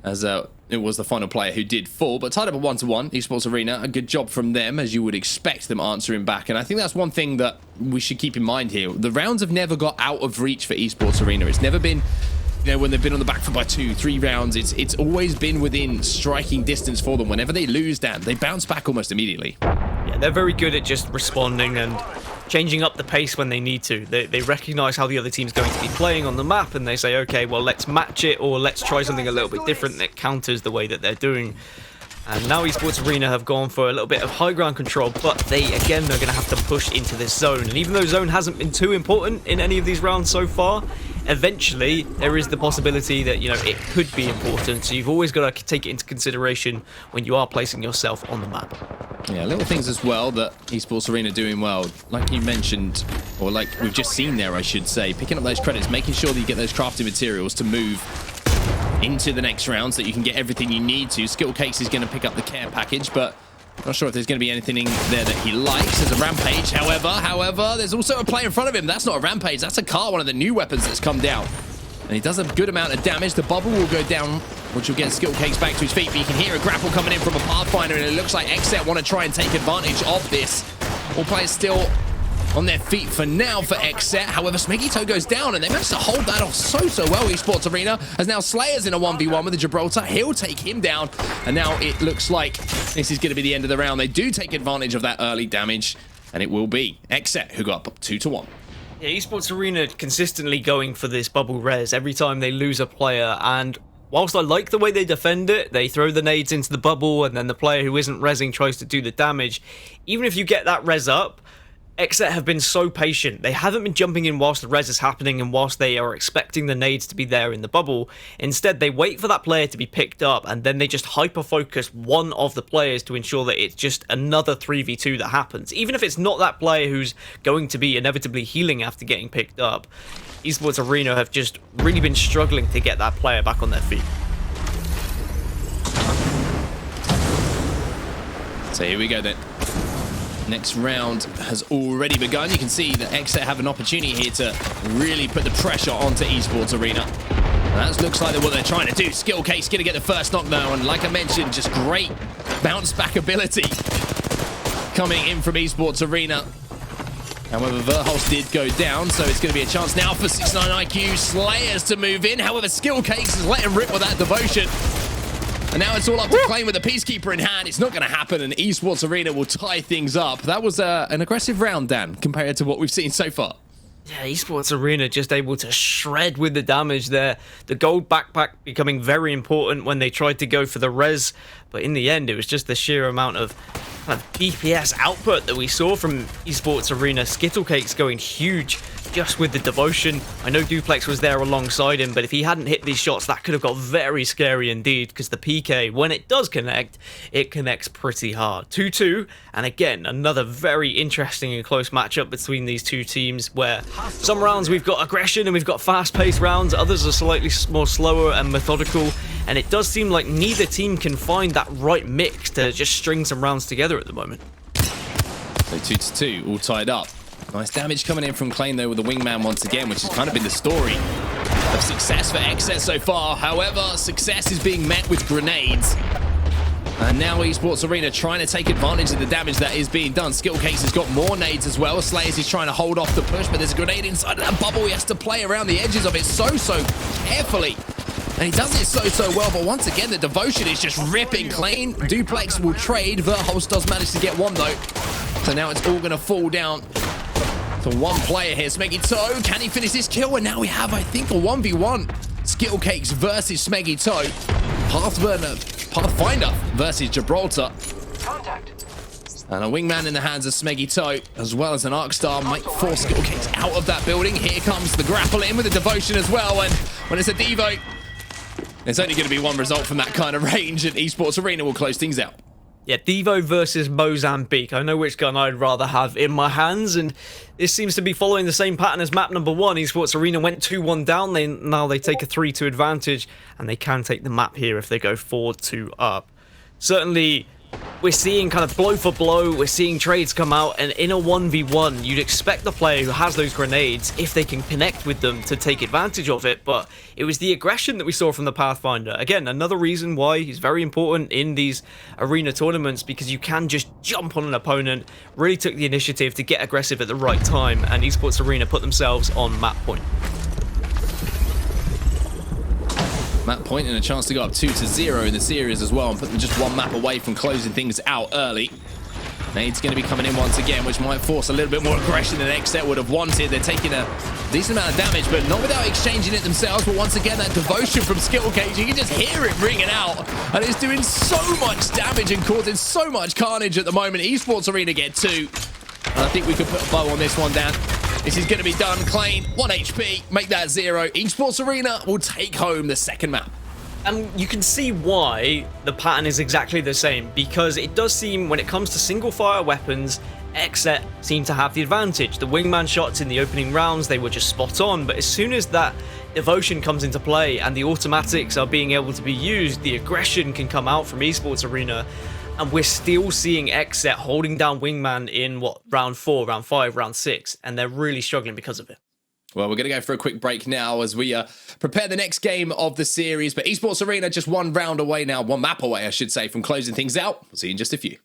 as it was the final player who did fall, but tied up at 1-1. Esports Arena, a good job from them, as you would expect them answering back. And I think that's one thing that we should keep in mind here. The rounds have never got out of reach for Esports Arena. It's never been, you know, when they've been on the back foot by 2-3 rounds, it's always been within striking distance for them. Whenever they lose, Dan, they bounce back almost immediately. Yeah, they're very good at just responding and changing up the pace when they need to. They recognize how the other team's going to be playing on the map, and they say, okay, well, let's match it, or let's try something a little bit different that counters the way that they're doing. And now Esports Arena have gone for a little bit of high ground control, but they, again, are going to have to push into this zone. And even though zone hasn't been too important in any of these rounds so far, eventually there is the possibility that, you know, it could be important. So you've always got to take it into consideration when you are placing yourself on the map. Yeah, little things as well that Esports Arena doing well, like you mentioned, or like we've just seen there, I should say, picking up those credits, making sure that you get those crafting materials to move into the next round so that you can get everything you need to. Skittlecakes is going to pick up the care package, but I'm not sure if there's going to be anything in there that he likes. There's a rampage, however, there's also a player in front of him. That's not a rampage, that's a car, one of the new weapons that's come down. And he does a good amount of damage. The bubble will go down, which will get Skittlecakes back to his feet, but you can hear a grapple coming in from a Pathfinder, and it looks like XSET want to try and take advantage of this. All players still on their feet for now for XSET. However, SmeggyToe goes down, and they managed to hold that off so well. Esports Arena, as now Slayer's in a 1v1 with the Gibraltar. He'll take him down, and now it looks like this is going to be the end of the round. They do take advantage of that early damage, and it will be XSET who got up 2-1. Yeah, Esports Arena consistently going for this bubble res every time they lose a player, and whilst I like the way they defend it, they throw the nades into the bubble, and then the player who isn't resing tries to do the damage. Even if you get that res up, XSET have been so patient. They haven't been jumping in whilst the res is happening and whilst they are expecting the nades to be there in the bubble. Instead, they wait for that player to be picked up, and then they just hyper-focus one of the players to ensure that it's just another 3v2 that happens. Even if it's not that player who's going to be inevitably healing after getting picked up, Esports Arena have just really been struggling to get that player back on their feet. So here we go then. Next round has already begun. You can see that XSET have an opportunity here to really put the pressure onto Esports Arena. And that looks like what they're trying to do. Skittlecakes going to get the first knock now, and like I mentioned, just great bounce back ability coming in from Esports Arena. However, Verhulst did go down, so it's going to be a chance now for 6ix9ine IQ Slayers to move in. However, Skittlecakes is letting rip with that devotion. And now it's all up to Clane with the Peacekeeper in hand. It's not going to happen, and Esports Arena will tie things up. That was an aggressive round, Dan, compared to what we've seen so far. Yeah, Esports Arena just able to shred with the damage there. The gold backpack becoming very important when they tried to go for the res, but in the end, it was just the sheer amount of DPS output that we saw from Esports Arena. Skittlecakes going huge just with the devotion. I know Dooplex was there alongside him, but if he hadn't hit these shots, that could have got very scary indeed, because the PK, when it does connect, it connects pretty hard. 2-2, and again, another very interesting and close matchup between these two teams, where some rounds we've got aggression and we've got fast-paced rounds, others are slightly more slower and methodical, and it does seem like neither team can find that right mix to just string some rounds together at the moment. So 2-2, all tied up. Nice damage coming in from Clane, though, with the wingman once again, which has kind of been the story of success for XSET so far. However, success is being met with grenades. And now Esports Arena trying to take advantage of the damage that is being done. Skittlecakes has got more nades as well. Slayers is trying to hold off the push, but there's a grenade inside of that bubble. He has to play around the edges of it so carefully. And he does it so well, but once again, the devotion is just ripping Clane. Dooplex will trade. Verhulst does manage to get one, though. So now it's all going to fall down to one player here. SmeggyToe, can he finish this kill? And now we have, I think, a 1v1. Skittlecakes versus SmeggyToe. Pathfinder versus Gibraltar. Contact. And a wingman in the hands of SmeggyToe, as well as an Arcstar, might force Skittlecakes out of that building. Here comes the grapple in with the devotion as well. And when it's a Devo, there's only going to be one result from that kind of range, and Esports Arena will close things out. Yeah, Devo versus Mozambique. I know which gun I'd rather have in my hands, and this seems to be following the same pattern as map number 1. Esports Arena went 2-1 down. Now they take a 3-2 advantage, and they can take the map here if they go 4-2 up. Certainly, we're seeing kind of blow for blow, we're seeing trades come out, and in a 1v1, you'd expect the player who has those grenades, if they can connect with them, to take advantage of it, but it was the aggression that we saw from the Pathfinder. Again, another reason why he's very important in these arena tournaments, because you can just jump on an opponent, really took the initiative to get aggressive at the right time, and Esports Arena put themselves on map point. Map point and a chance to go up 2-0 in the series as well and put them just one map away from closing things out early. Nade's going to be coming in once again, which might force a little bit more aggression than XSET would have wanted. They're taking a decent amount of damage, but not without exchanging it themselves. But once again, that devotion from Skittlecakes, you can just hear it ringing out. And it's doing so much damage and causing so much carnage at the moment. Esports Arena get 2. And I think we could put a bow on this one, Dan. This is going to be done. Clane, 1 HP, make that 0. Esports Arena will take home the second map. And you can see why the pattern is exactly the same, because it does seem when it comes to single fire weapons, XSET seem to have the advantage. The wingman shots in the opening rounds, they were just spot on, but as soon as that devotion comes into play and the automatics are being able to be used, the aggression can come out from Esports Arena. And we're still seeing XSET holding down wingman in, round 4, round 5, round 6, and they're really struggling because of it. Well, we're going to go for a quick break now as we prepare the next game of the series. But Esports Arena just one round away now, one map away, I should say, from closing things out. We'll see you in just a few.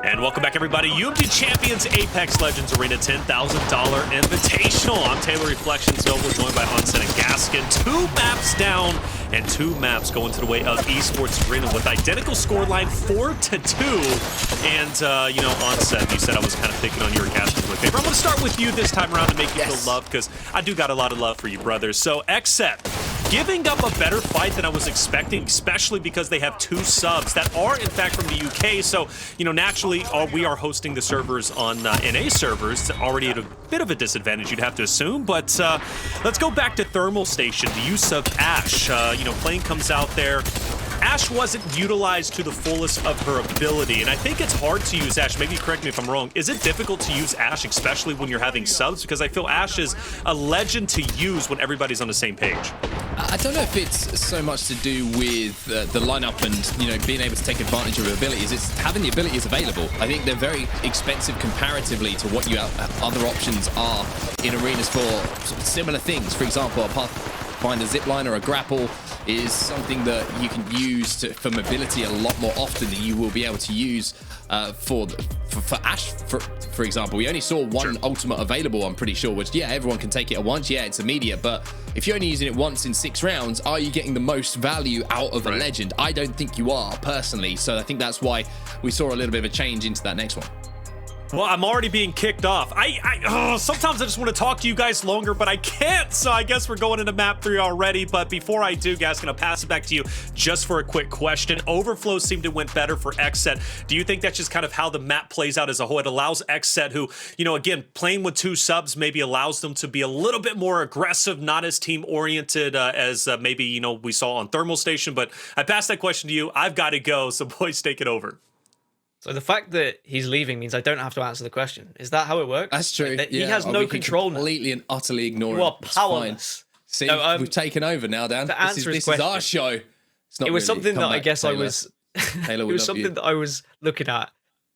And welcome back, everybody. UMG Champions Apex Legends Arena $10,000 Invitational. I'm Taylor Reflections Noble, joined by Onset and Gaskin. 2 maps down and 2 maps going to the way of Esports Arena with identical scoreline 4-2. And, you know, Onset, you said I was kind of picking on your Gaskin's my favorite. I'm going to start with you this time around to make you feel love, because I do got a lot of love for you, brothers. So, XSET, giving up a better fight than I was expecting, especially because they have 2 subs that are, in fact, from the UK. So, you know, naturally, we are hosting the servers on NA servers, already at a bit of a disadvantage, you'd have to assume. But let's go back to Thermal Station, the use of Ashe. You know, Clane comes out there. Ashe wasn't utilized to the fullest of her ability, and I think it's hard to use Ashe. Maybe correct me if I'm wrong. Is it difficult to use Ashe, especially when you're having subs? Because I feel Ashe is a legend to use when everybody's on the same page. I don't know if it's so much to do with the lineup and, you know, being able to take advantage of her abilities. It's having the abilities available. I think they're very expensive comparatively to what you other options are in arenas for similar things. For example, a Pathfinder zipline or a grapple is something that you can use for mobility a lot more often than you will be able to use for Ashe, for example. We only saw one ultimate available, I'm pretty sure, which, yeah, everyone can take it at once. Yeah, it's immediate, but if you're only using it once in 6 rounds, are you getting the most value out of a legend? I don't think you are, personally. So I think that's why we saw a little bit of a change into that next one. Well, I'm already being kicked off. Sometimes I just want to talk to you guys longer, but I can't. So I guess we're going into map 3 already. But before I do, guys, going to pass it back to you just for a quick question. Overflow seemed to went better for XSET. Do you think that's just kind of how the map plays out as a whole? It allows XSET, who, you know, again, playing with 2 subs maybe allows them to be a little bit more aggressive, not as team-oriented as maybe, you know, we saw on Thermal Station. But I passed that question to you. I've got to go. So, boys, take it over. So the fact that he's leaving means I don't have to answer the question. Is that how it works? That's true. He has no control now. Completely and utterly ignore You are powerless. See, we've taken over now, Dan. This is our show. It's not it was really. Something Come that back, I guess Taylor. I was. Taylor, it was something that I was looking at.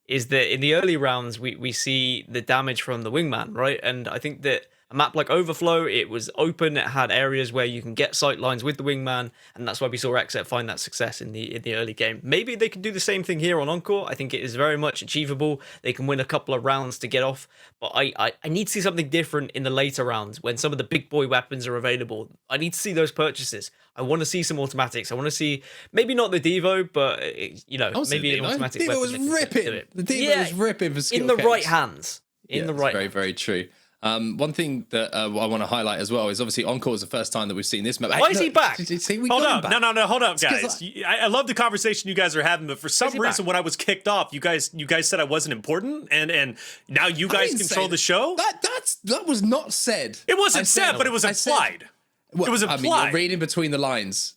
Is that in the early rounds we see the damage from the wingman, right? And I think that a map like Overflow, it was open, it had areas where you can get sight lines with the wingman, and that's why we saw XSET find that success in the early game. Maybe they can do the same thing here on Encore. I think it is very much achievable. They can win a couple of rounds to get off, but I need to see something different in the later rounds when some of the big boy weapons are available. I need to see those purchases. I want to see some automatics. I want to see, maybe not the Devo, but, you know, maybe an automatic weapon. Was ripping. The Devo was ripping for in the right hands. In the right very, very true. One thing that I want to highlight as well is obviously Encore is the first time that we've seen this map. Why is he back? Hold up. No, hold up, guys. I love the conversation you guys are having, but for some reason when I was kicked off, you guys said I wasn't important, and now you guys control the show? That was not said. It wasn't said, but it was implied. Well, it was I implied. mean, you're reading between the lines.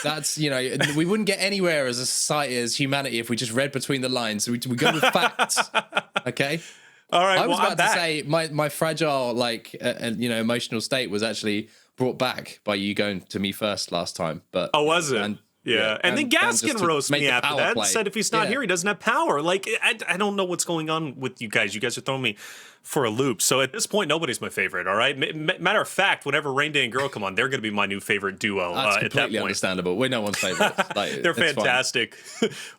That's, you know, we wouldn't get anywhere as a society, as humanity, if we just read between the lines. We go with facts. Okay. All right. I was well, about to say my fragile, like, you know, emotional state was actually brought back by you going to me first last time. But oh, was it? Yeah, and then Gaskin roasted me after that and said if he's not here, he doesn't have power. Like, I don't know what's going on with you guys. You guys are throwing me for a loop. So at this point, nobody's my favorite, all right? Matter of fact, whenever Rain Day and Girl come on, they're going to be my new favorite duo That's at that completely point. Understandable. We're no one's favorite. Like, they're fantastic.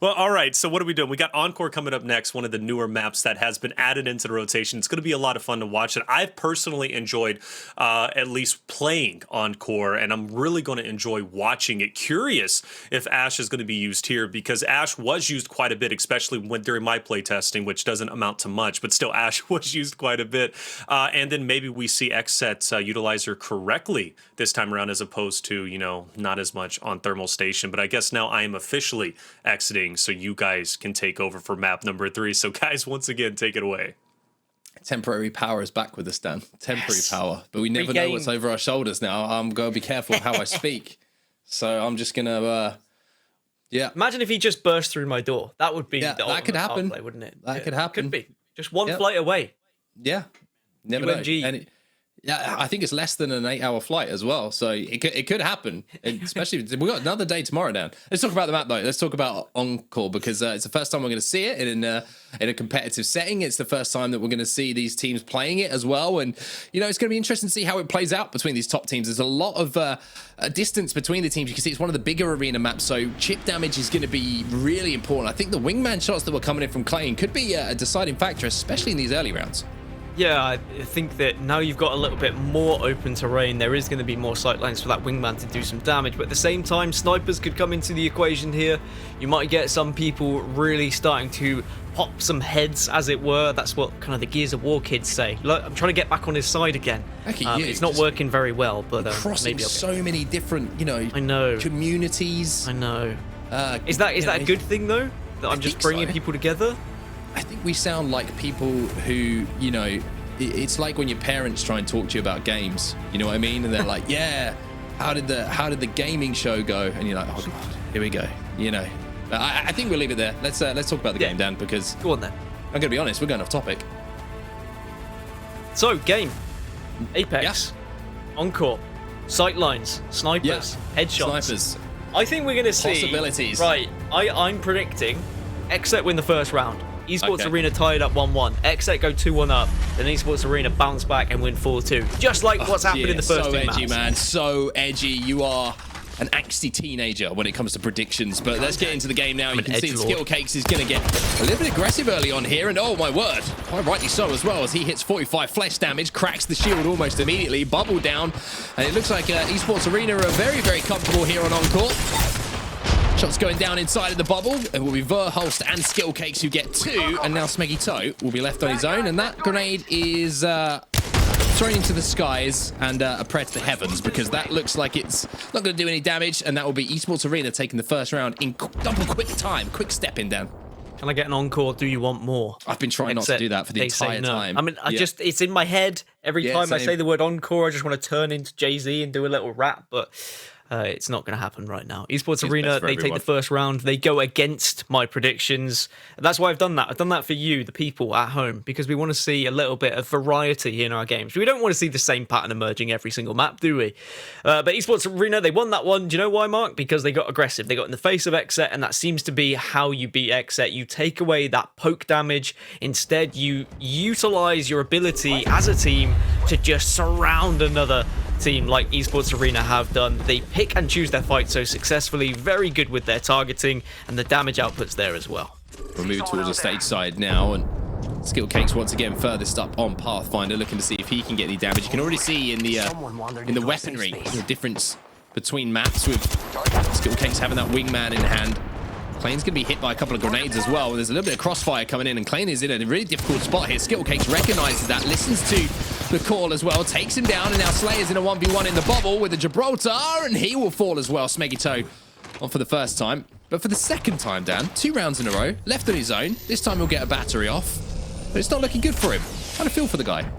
Well, all right, so what are we doing? We got Encore coming up next, one of the newer maps that has been added into the rotation. It's going to be a lot of fun to watch it. I've personally enjoyed at least playing Encore, and I'm really going to enjoy watching it. Curious if Ashe is going to be used here, because Ashe was used quite a bit, especially during my play testing, which doesn't amount to much, but still Ashe was used quite a bit. And then maybe we see XSET utilize her correctly this time around, as opposed to, you know, not as much on Thermal Station. But I guess now I am officially exiting, so you guys can take over for map number 3. So guys, once again, take it away. Temporary power is back with us, Dan. Temporary power. But we never know what's over our shoulders now. I'm going to be careful how I speak. So I'm just going to... yeah. Imagine if he just burst through my door. That would be the that could happen. Play, wouldn't it? That could happen. Could be. Just one flight away. Yeah. Never UMG. know. And yeah, I think it's less than an 8-hour flight as well. So it could happen. And especially, we've got another day tomorrow, Dan. Let's talk about the map, though. Let's talk about Encore, because it's the first time we're going to see it in a competitive setting. It's the first time that we're going to see these teams playing it as well. And, you know, it's going to be interesting to see how it plays out between these top teams. There's a lot of a distance between the teams. You can see it's one of the bigger arena maps, so chip damage is going to be really important. I think the wingman shots that were coming in from Clane could be a deciding factor, especially in these early rounds. Yeah, I think that now you've got a little bit more open terrain, there is going to be more sight lines for that wingman to do some damage, but at the same time, snipers could come into the equation here. You might get some people really starting to pop some heads, as it were. That's what kind of the Gears of War kids say. Look, I'm trying to get back on his side again. It's not working very well, but crossing maybe so many different, you know, communities. I know. Is that a good thing, though? That I'm just bringing people together? I think we sound like people who, you know, it's like when your parents try and talk to you about games, you know what I mean? And they're like, yeah, how did the gaming show go? And you're like, oh God, here we go. You know, I think we'll leave it there. Let's talk about the game, Dan, because go on then. I'm going to be honest, we're going off topic. So, game, Apex, Encore, sightlines, snipers, headshots. Snipers. I think we're going to see possibilities. Right, I'm predicting XSET win the first round. Esports Arena tied up 1-1. XSET go 2-1 up. Then Esports Arena bounce back and win 4-2. Just like what's happened in the first two maps. So edgy, man. So edgy. You are an angsty teenager when it comes to predictions. But let's get into the game now. You can see Skittlecakes is going to get a little bit aggressive early on here. And oh my word, quite rightly so as well, as he hits 45 flesh damage, cracks the shield almost immediately, bubble down. And it looks like Esports Arena are very, very comfortable here on Encore. Shots going down inside of the bubble. It will be Verhulst and Skittlecakes who get 2, and now SmeggyToe will be left on his own, and that grenade is thrown into the skies and a prayer to the heavens, because that looks like it's not going to do any damage, and that will be Esports Arena taking the first round in double quick time. Quick step in, Dan. Can I get an encore? Do you want more? I've been trying not to do that for the entire time. I mean, it's in my head. Every time I say the word encore, I just want to turn into Jay-Z and do a little rap, but it's not going to happen right now. Esports Arena, they take the first round. They go against my predictions. That's why I've done that. I've done that for you, the people at home, because we want to see a little bit of variety in our games. We don't want to see the same pattern emerging every single map, do we? But Esports Arena, they won that one. Do you know why, Mark? Because they got aggressive. They got in the face of XSET, and that seems to be how you beat XSET. You take away that poke damage. Instead, you utilize your ability as a team to just surround another team like Esports Arena have done. They pick and choose their fight so successfully, very good with their targeting, and the damage outputs there as well. We'll move towards the stage side now, and Skittlecakes once again furthest up on Pathfinder, looking to see if he can get any damage. You can already see in the weaponry the difference between maps, with Skittlecakes having that wingman in hand. Clane's going to be hit by a couple of grenades as well. There's a little bit of crossfire coming in, and Clane is in a really difficult spot here. Skittlecakes recognizes that, listens to the call as well, takes him down, and now Slayer's in a 1v1 in the bubble with the Gibraltar, and he will fall as well. SmeggyToe on for the first time. But for the second time, Dan, 2 rounds in a row, left on his own. This time he'll get a battery off, but it's not looking good for him. How do you feel for the guy?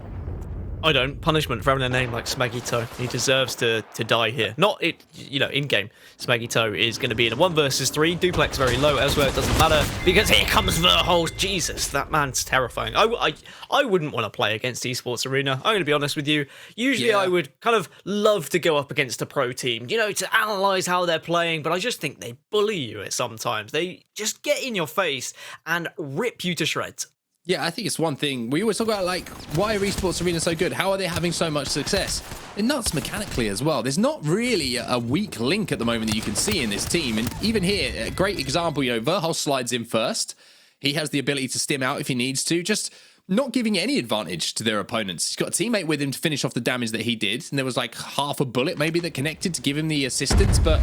I don't. Punishment for having a name like SmeggyToe. He deserves to die here. Not it, in game. SmeggyToe is going to be in a 1 versus 3. Dooplex very low. Elsewhere it doesn't matter because here comes Verhulst. Jesus, that man's terrifying. I wouldn't want to play against Esports Arena. I'm going to be honest with you. Usually I would kind of love to go up against a pro team, to analyze how they're playing, but I just think they bully you at sometimes. They just get in your face and rip you to shreds. Yeah, I think it's one thing. We always talk about, why are Esports Arena so good? How are they having so much success? They're nuts mechanically as well. There's not really a weak link at the moment that you can see in this team. And even here, a great example, Verhulst slides in first. He has the ability to stim out if he needs to, just not giving any advantage to their opponents. He's got a teammate with him to finish off the damage that he did. And there was half a bullet maybe that connected to give him the assistance. But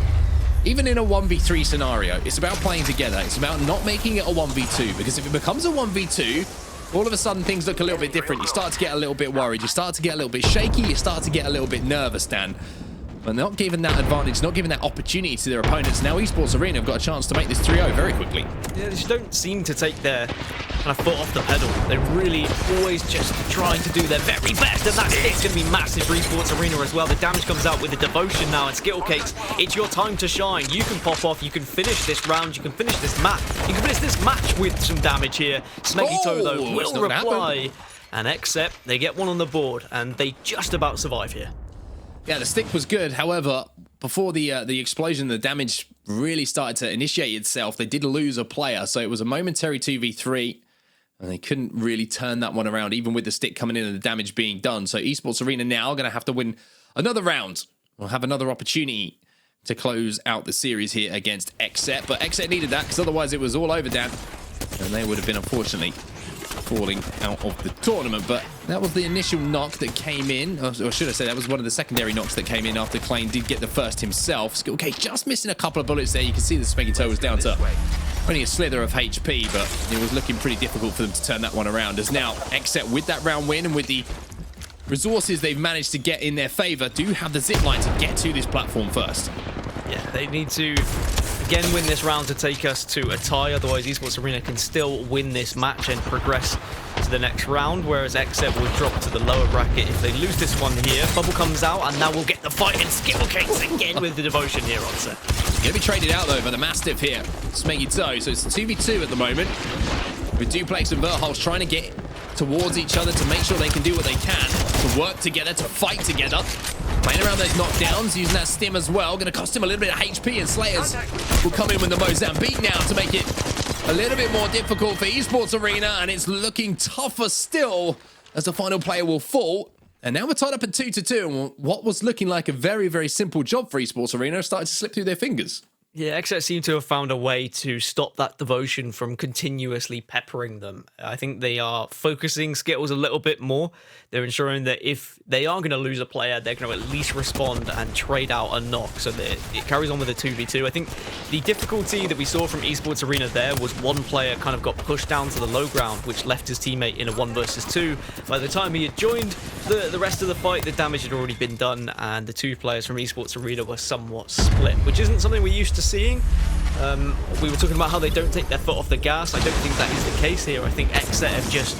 even in a 1v3 scenario, it's about playing together. It's about not making it a 1v2, because if it becomes a 1v2, all of a sudden things look a little bit different. You start to get a little bit worried. You start to get a little bit shaky. You start to get a little bit nervous, Dan. But not giving that advantage, not giving that opportunity to their opponents. Now Esports Arena have got a chance to make this 3-0 very quickly. Yeah, they just don't seem to take their kind of foot off the pedal. They're really always just trying to do their very best, and that's it's going to be massive for Esports Arena as well. The damage comes out with the devotion now, and Skittlecakes, it's your time to shine. You can pop off, you can finish this round, you can finish this map, you can finish this match with some damage here. SmeggyToe, though, will reply, and XSET, they get one on the board, and they just about survive here. Yeah, the stick was good. However, before the explosion, the damage really started to initiate itself. They did lose a player, so it was a momentary 2v3, and they couldn't really turn that one around, even with the stick coming in and the damage being done. So Esports Arena now going to have to win another round. We'll have another opportunity to close out the series here against XSET, but XSET needed that because otherwise it was all over, Dan, and they would have been, unfortunately, falling out of the tournament. But that was the initial knock that came in, or should I say that was one of the secondary knocks that came in after Clane did get the first himself. Skittlecakes just missing a couple of bullets there. You can see the SmeggyToe was down to only a slither of HP, but it was looking pretty difficult for them to turn that one around, as now XSET, with that round win and with the resources they've managed to get in their favor, do have the zipline to get to this platform first. Yeah, they need to again win this round to take us to a tie. Otherwise, Esports Arena can still win this match and progress to the next round, whereas XSET will drop to the lower bracket if they lose this one here. Bubble comes out, and now we'll get the fight, and Skittlecakes again with the devotion here on set. Going to be traded out, though, by the Mastiff here, SmeggyToe. So it's 2v2 at the moment, with Dooplex and Verhulst trying to get towards each other to make sure they can do what they can, to work together, to fight together. Playing around those knockdowns, using that stim as well. Going to cost him a little bit of HP, and Slayers will come in with the Mozambique now to make it a little bit more difficult for Esports Arena, and it's looking tougher still as the final player will fall. And now we're tied up at 2-2, and what was looking like a very, very simple job for Esports Arena started to slip through their fingers. Yeah, XSET seem to have found a way to stop that devotion from continuously peppering them. I think they are focusing Skittles a little bit more. They're ensuring that if they are going to lose a player, they're going to at least respond and trade out a knock. So it carries on with a 2v2. I think the difficulty that we saw from Esports Arena there was one player kind of got pushed down to the low ground, which left his teammate in a 1 versus 2. By the time he had joined the rest of the fight, the damage had already been done, and the two players from Esports Arena were somewhat split, which isn't something we're used to seeing. We were talking about how they don't take their foot off the gas. I don't think that is the case here. I think XSET have just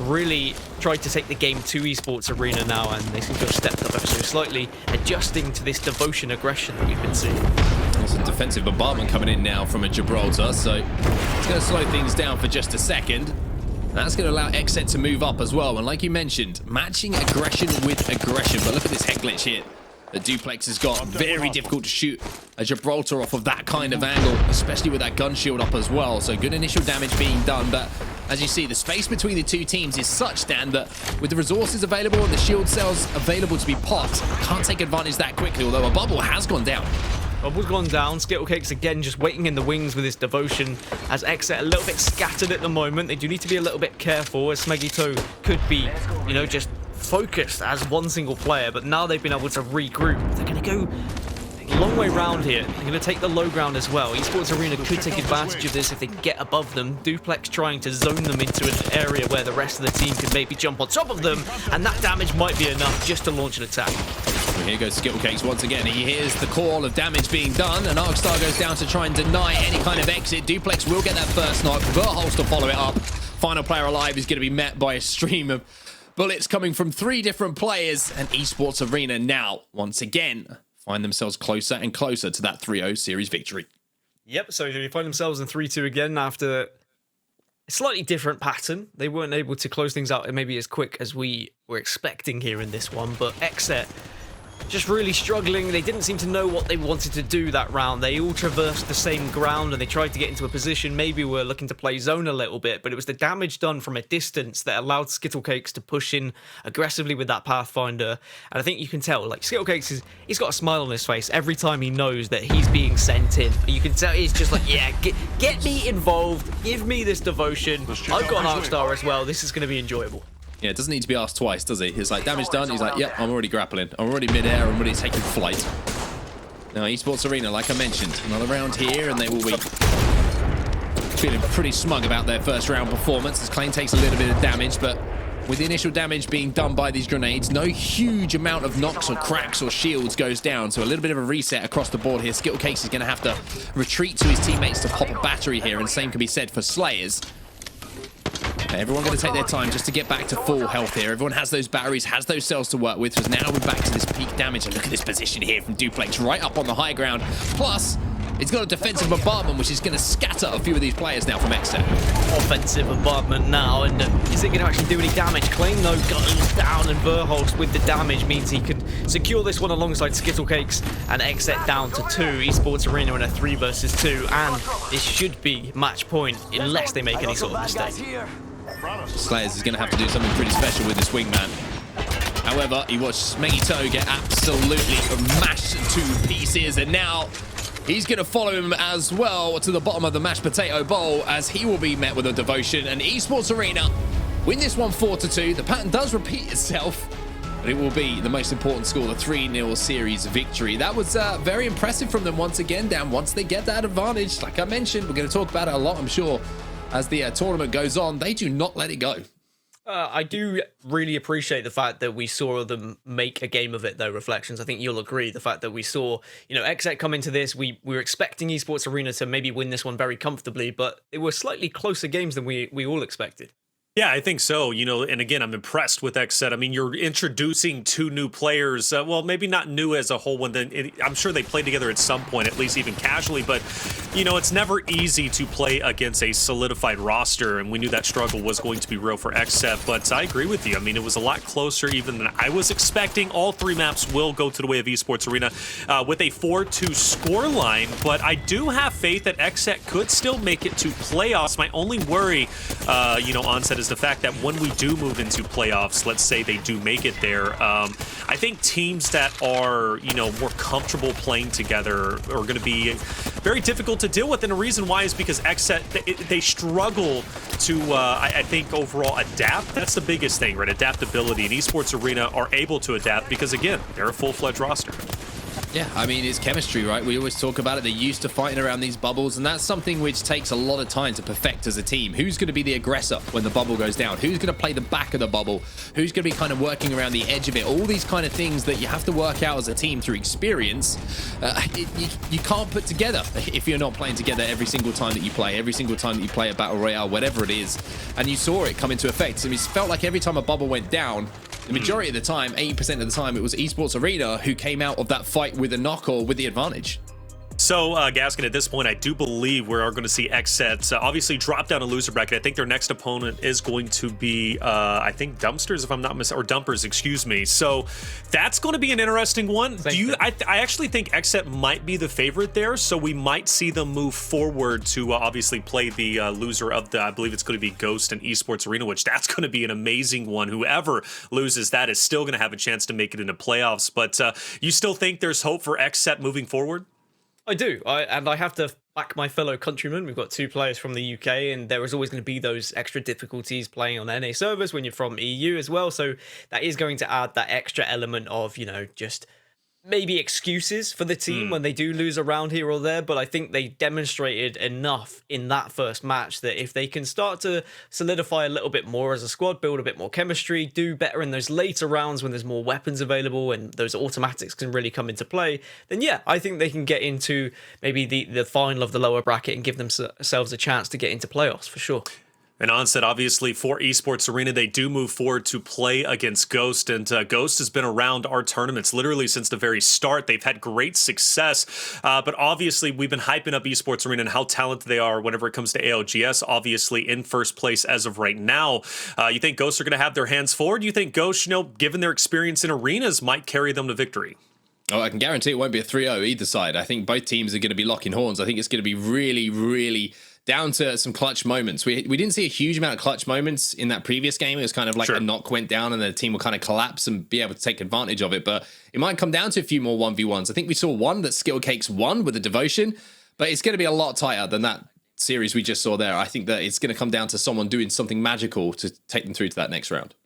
really tried to take the game to Esports Arena now, and they seem to have stepped up ever so slightly, adjusting to this devotion aggression that we've been seeing. There's a defensive bombardment coming in now from a Gibraltar, so it's going to slow things down for just a second. That's going to allow XSET to move up as well, and like you mentioned, matching aggression with aggression. But look at this head glitch here that Dooplex has got. Very difficult to shoot a Gibraltar off of that kind of angle, especially with that gun shield up as well. So good initial damage being done, but as you see, the space between the two teams is such, Dan, that with the resources available and the shield cells available to be popped, can't take advantage that quickly, although a bubble has gone down. Bubble's gone down. Skittlecakes again just waiting in the wings with his devotion, as XSET a little bit scattered at the moment. They do need to be a little bit careful, as SmeggyToe could be, just focused as one single player, but now they've been able to regroup. They're going to go a long way round here. They're going to take the low ground as well. Esports Arena could take advantage of this if they get above them. Dooplex trying to zone them into an area where the rest of the team could maybe jump on top of them, and that damage might be enough just to launch an attack. And here goes Skittlecakes once again. He hears the call of damage being done, and Arcstar goes down to try and deny any kind of exit. Dooplex will get that first knock. Verhulst will follow it up. Final player alive is going to be met by a stream of bullets coming from 3 different players, and Esports Arena now, once again, find themselves closer and closer to that 3-0 series victory. Yep, so they find themselves in 3-2 again after a slightly different pattern. They weren't able to close things out maybe as quick as we were expecting here in this one, but XSET just really struggling. They didn't seem to know what they wanted to do that round. They all traversed the same ground and they tried to get into a position. Maybe we're looking to play zone a little bit, but it was the damage done from a distance that allowed Skittlecakes to push in aggressively with that Pathfinder. And I think you can tell, like, Skittlecakes, he's got a smile on his face every time he knows that he's being sent in. You can tell he's just like, yeah, get me involved. Give me this devotion. I've got an Arcstar as well. This is going to be enjoyable. Yeah, it doesn't need to be asked twice, does he? He's like, damage done. He's like, yep, I'm already grappling. I'm already mid-air. I'm already taking flight. Now, Esports Arena, like I mentioned, another round here, and they will be feeling pretty smug about their first round performance as Clane takes a little bit of damage, but with the initial damage being done by these grenades, no huge amount of knocks or cracks or shields goes down, so a little bit of a reset across the board here. Skittlecakes is going to have to retreat to his teammates to pop a battery here, and the same can be said for Slayers. Everyone going to take their time just to get back to full health here. Everyone has those batteries, has those cells to work with. So now we're back to this peak damage. And look at this position here from Dooplex right up on the high ground. Plus, it's got a defensive bombardment, which is going to scatter a few of these players now from XSET. Offensive bombardment now, and is it going to actually do any damage? Clane, though, goes down, and Verhulst with the damage means he can secure this one alongside Skittlecakes, and XSET down to 2. Esports Arena in a 3 versus 2, and this should be match point unless they make any sort of mistake. Slayers is going to have to do something pretty special with this wingman. However, he watched SmeggyToe get absolutely mashed to pieces, and now he's going to follow him as well to the bottom of the mashed potato bowl as he will be met with a devotion. And Esports Arena win this one 4-2. The pattern does repeat itself, but it will be the most important score, the 3-0 series victory. That was very impressive from them once again, Dan. Once they get that advantage, like I mentioned, we're going to talk about it a lot, I'm sure, as the tournament goes on. They do not let it go. I do really appreciate the fact that we saw them make a game of it, though, Reflections. I think you'll agree. The fact that we saw, XSET come into this, we were expecting Esports Arena to maybe win this one very comfortably, but it were slightly closer games than we all expected. Yeah, I think so. And again, I'm impressed with XSET. I mean, you're introducing 2 new players. Well, maybe not new as a whole one. I'm sure they played together at some point, at least even casually. But, it's never easy to play against a solidified roster. And we knew that struggle was going to be real for XSET. But I agree with you. I mean, it was a lot closer even than I was expecting. All 3 maps will go to the way of Esports Arena with a 4-2 scoreline. But I do have faith that XSET could still make it to playoffs. My only worry, onset is the fact that when we do move into playoffs, let's say they do make it there, I think teams that are, more comfortable playing together are going to be very difficult to deal with. And the reason why is because XSET, they struggle to, I think, overall adapt. That's the biggest thing, right? Adaptability. And Esports Arena are able to adapt because, again, they're a full-fledged roster. Yeah, I mean, it's chemistry, right? We always talk about it. They're used to fighting around these bubbles, and that's something which takes a lot of time to perfect as a team. Who's going to be the aggressor when the bubble goes down? Who's going to play the back of the bubble? Who's going to be kind of working around the edge of it? All these kind of things that you have to work out as a team through experience. You can't put together if you're not playing together every single time that you play, a Battle Royale, whatever it is. And you saw it come into effect. So it felt like every time a bubble went down, the majority of the time, 80% of the time, it was Esports Arena who came out of that fight with a knock or with the advantage. So, Gaskin, at this point, I do believe we are going to see XSET obviously drop down a loser bracket. I think their next opponent is going to be, I think, Dumpsters, if I'm not mistaken, or Dumpers, excuse me. So that's going to be an interesting one. I actually think XSET might be the favorite there, so we might see them move forward to obviously play the loser of the, I believe it's going to be Ghost and Esports Arena, which that's going to be an amazing one. Whoever loses that is still going to have a chance to make it into playoffs. But you still think there's hope for XSET moving forward? I do, and I have to back my fellow countrymen. We've got 2 players from the UK, and there is always going to be those extra difficulties playing on NA servers when you're from EU as well, so that is going to add that extra element of, just maybe excuses for the team when they do lose a round here or there, but I think they demonstrated enough in that first match that if they can start to solidify a little bit more as a squad, build a bit more chemistry, do better in those later rounds when there's more weapons available and those automatics can really come into play, then yeah, I think they can get into maybe the final of the lower bracket and give themselves a chance to get into playoffs for sure. And Onset, obviously, for Esports Arena, they do move forward to play against Ghost. And Ghost has been around our tournaments literally since the very start. They've had great success. But obviously, we've been hyping up Esports Arena and how talented they are whenever it comes to ALGS, obviously in first place as of right now. You think Ghosts are going to have their hands forward? You think Ghosts, given their experience in arenas, might carry them to victory? Oh, I can guarantee it won't be a 3-0 either side. I think both teams are going to be locking horns. I think it's going to be really, really down to some clutch moments. We didn't see a huge amount of clutch moments in that previous game. It was kind of like a knock went down and the team will kind of collapse and be able to take advantage of it. But it might come down to a few more 1v1s. I think we saw one that Skittlecakes won with a devotion, but it's going to be a lot tighter than that series we just saw there. I think that it's going to come down to someone doing something magical to take them through to that next round.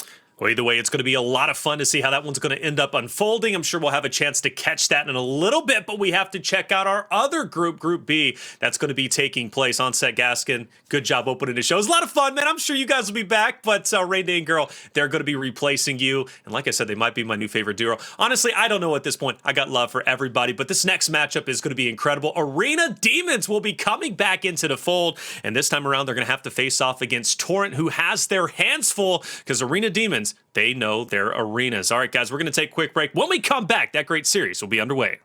Well, either way, it's going to be a lot of fun to see how that one's going to end up unfolding. I'm sure we'll have a chance to catch that in a little bit, but we have to check out our other group, Group B, that's going to be taking place. Onset Gaskin, good job opening the show. It was a lot of fun, man. I'm sure you guys will be back, but Rain Day and Girl, they're going to be replacing you. And like I said, they might be my new favorite duo. Honestly, I don't know at this point. I got love for everybody, but this next matchup is going to be incredible. Arena Demons will be coming back into the fold, and this time around, they're going to have to face off against Torrent, who has their hands full, because Arena Demons, they know their arenas. All right, guys, we're going to take a quick break. When we come back, that great series will be underway.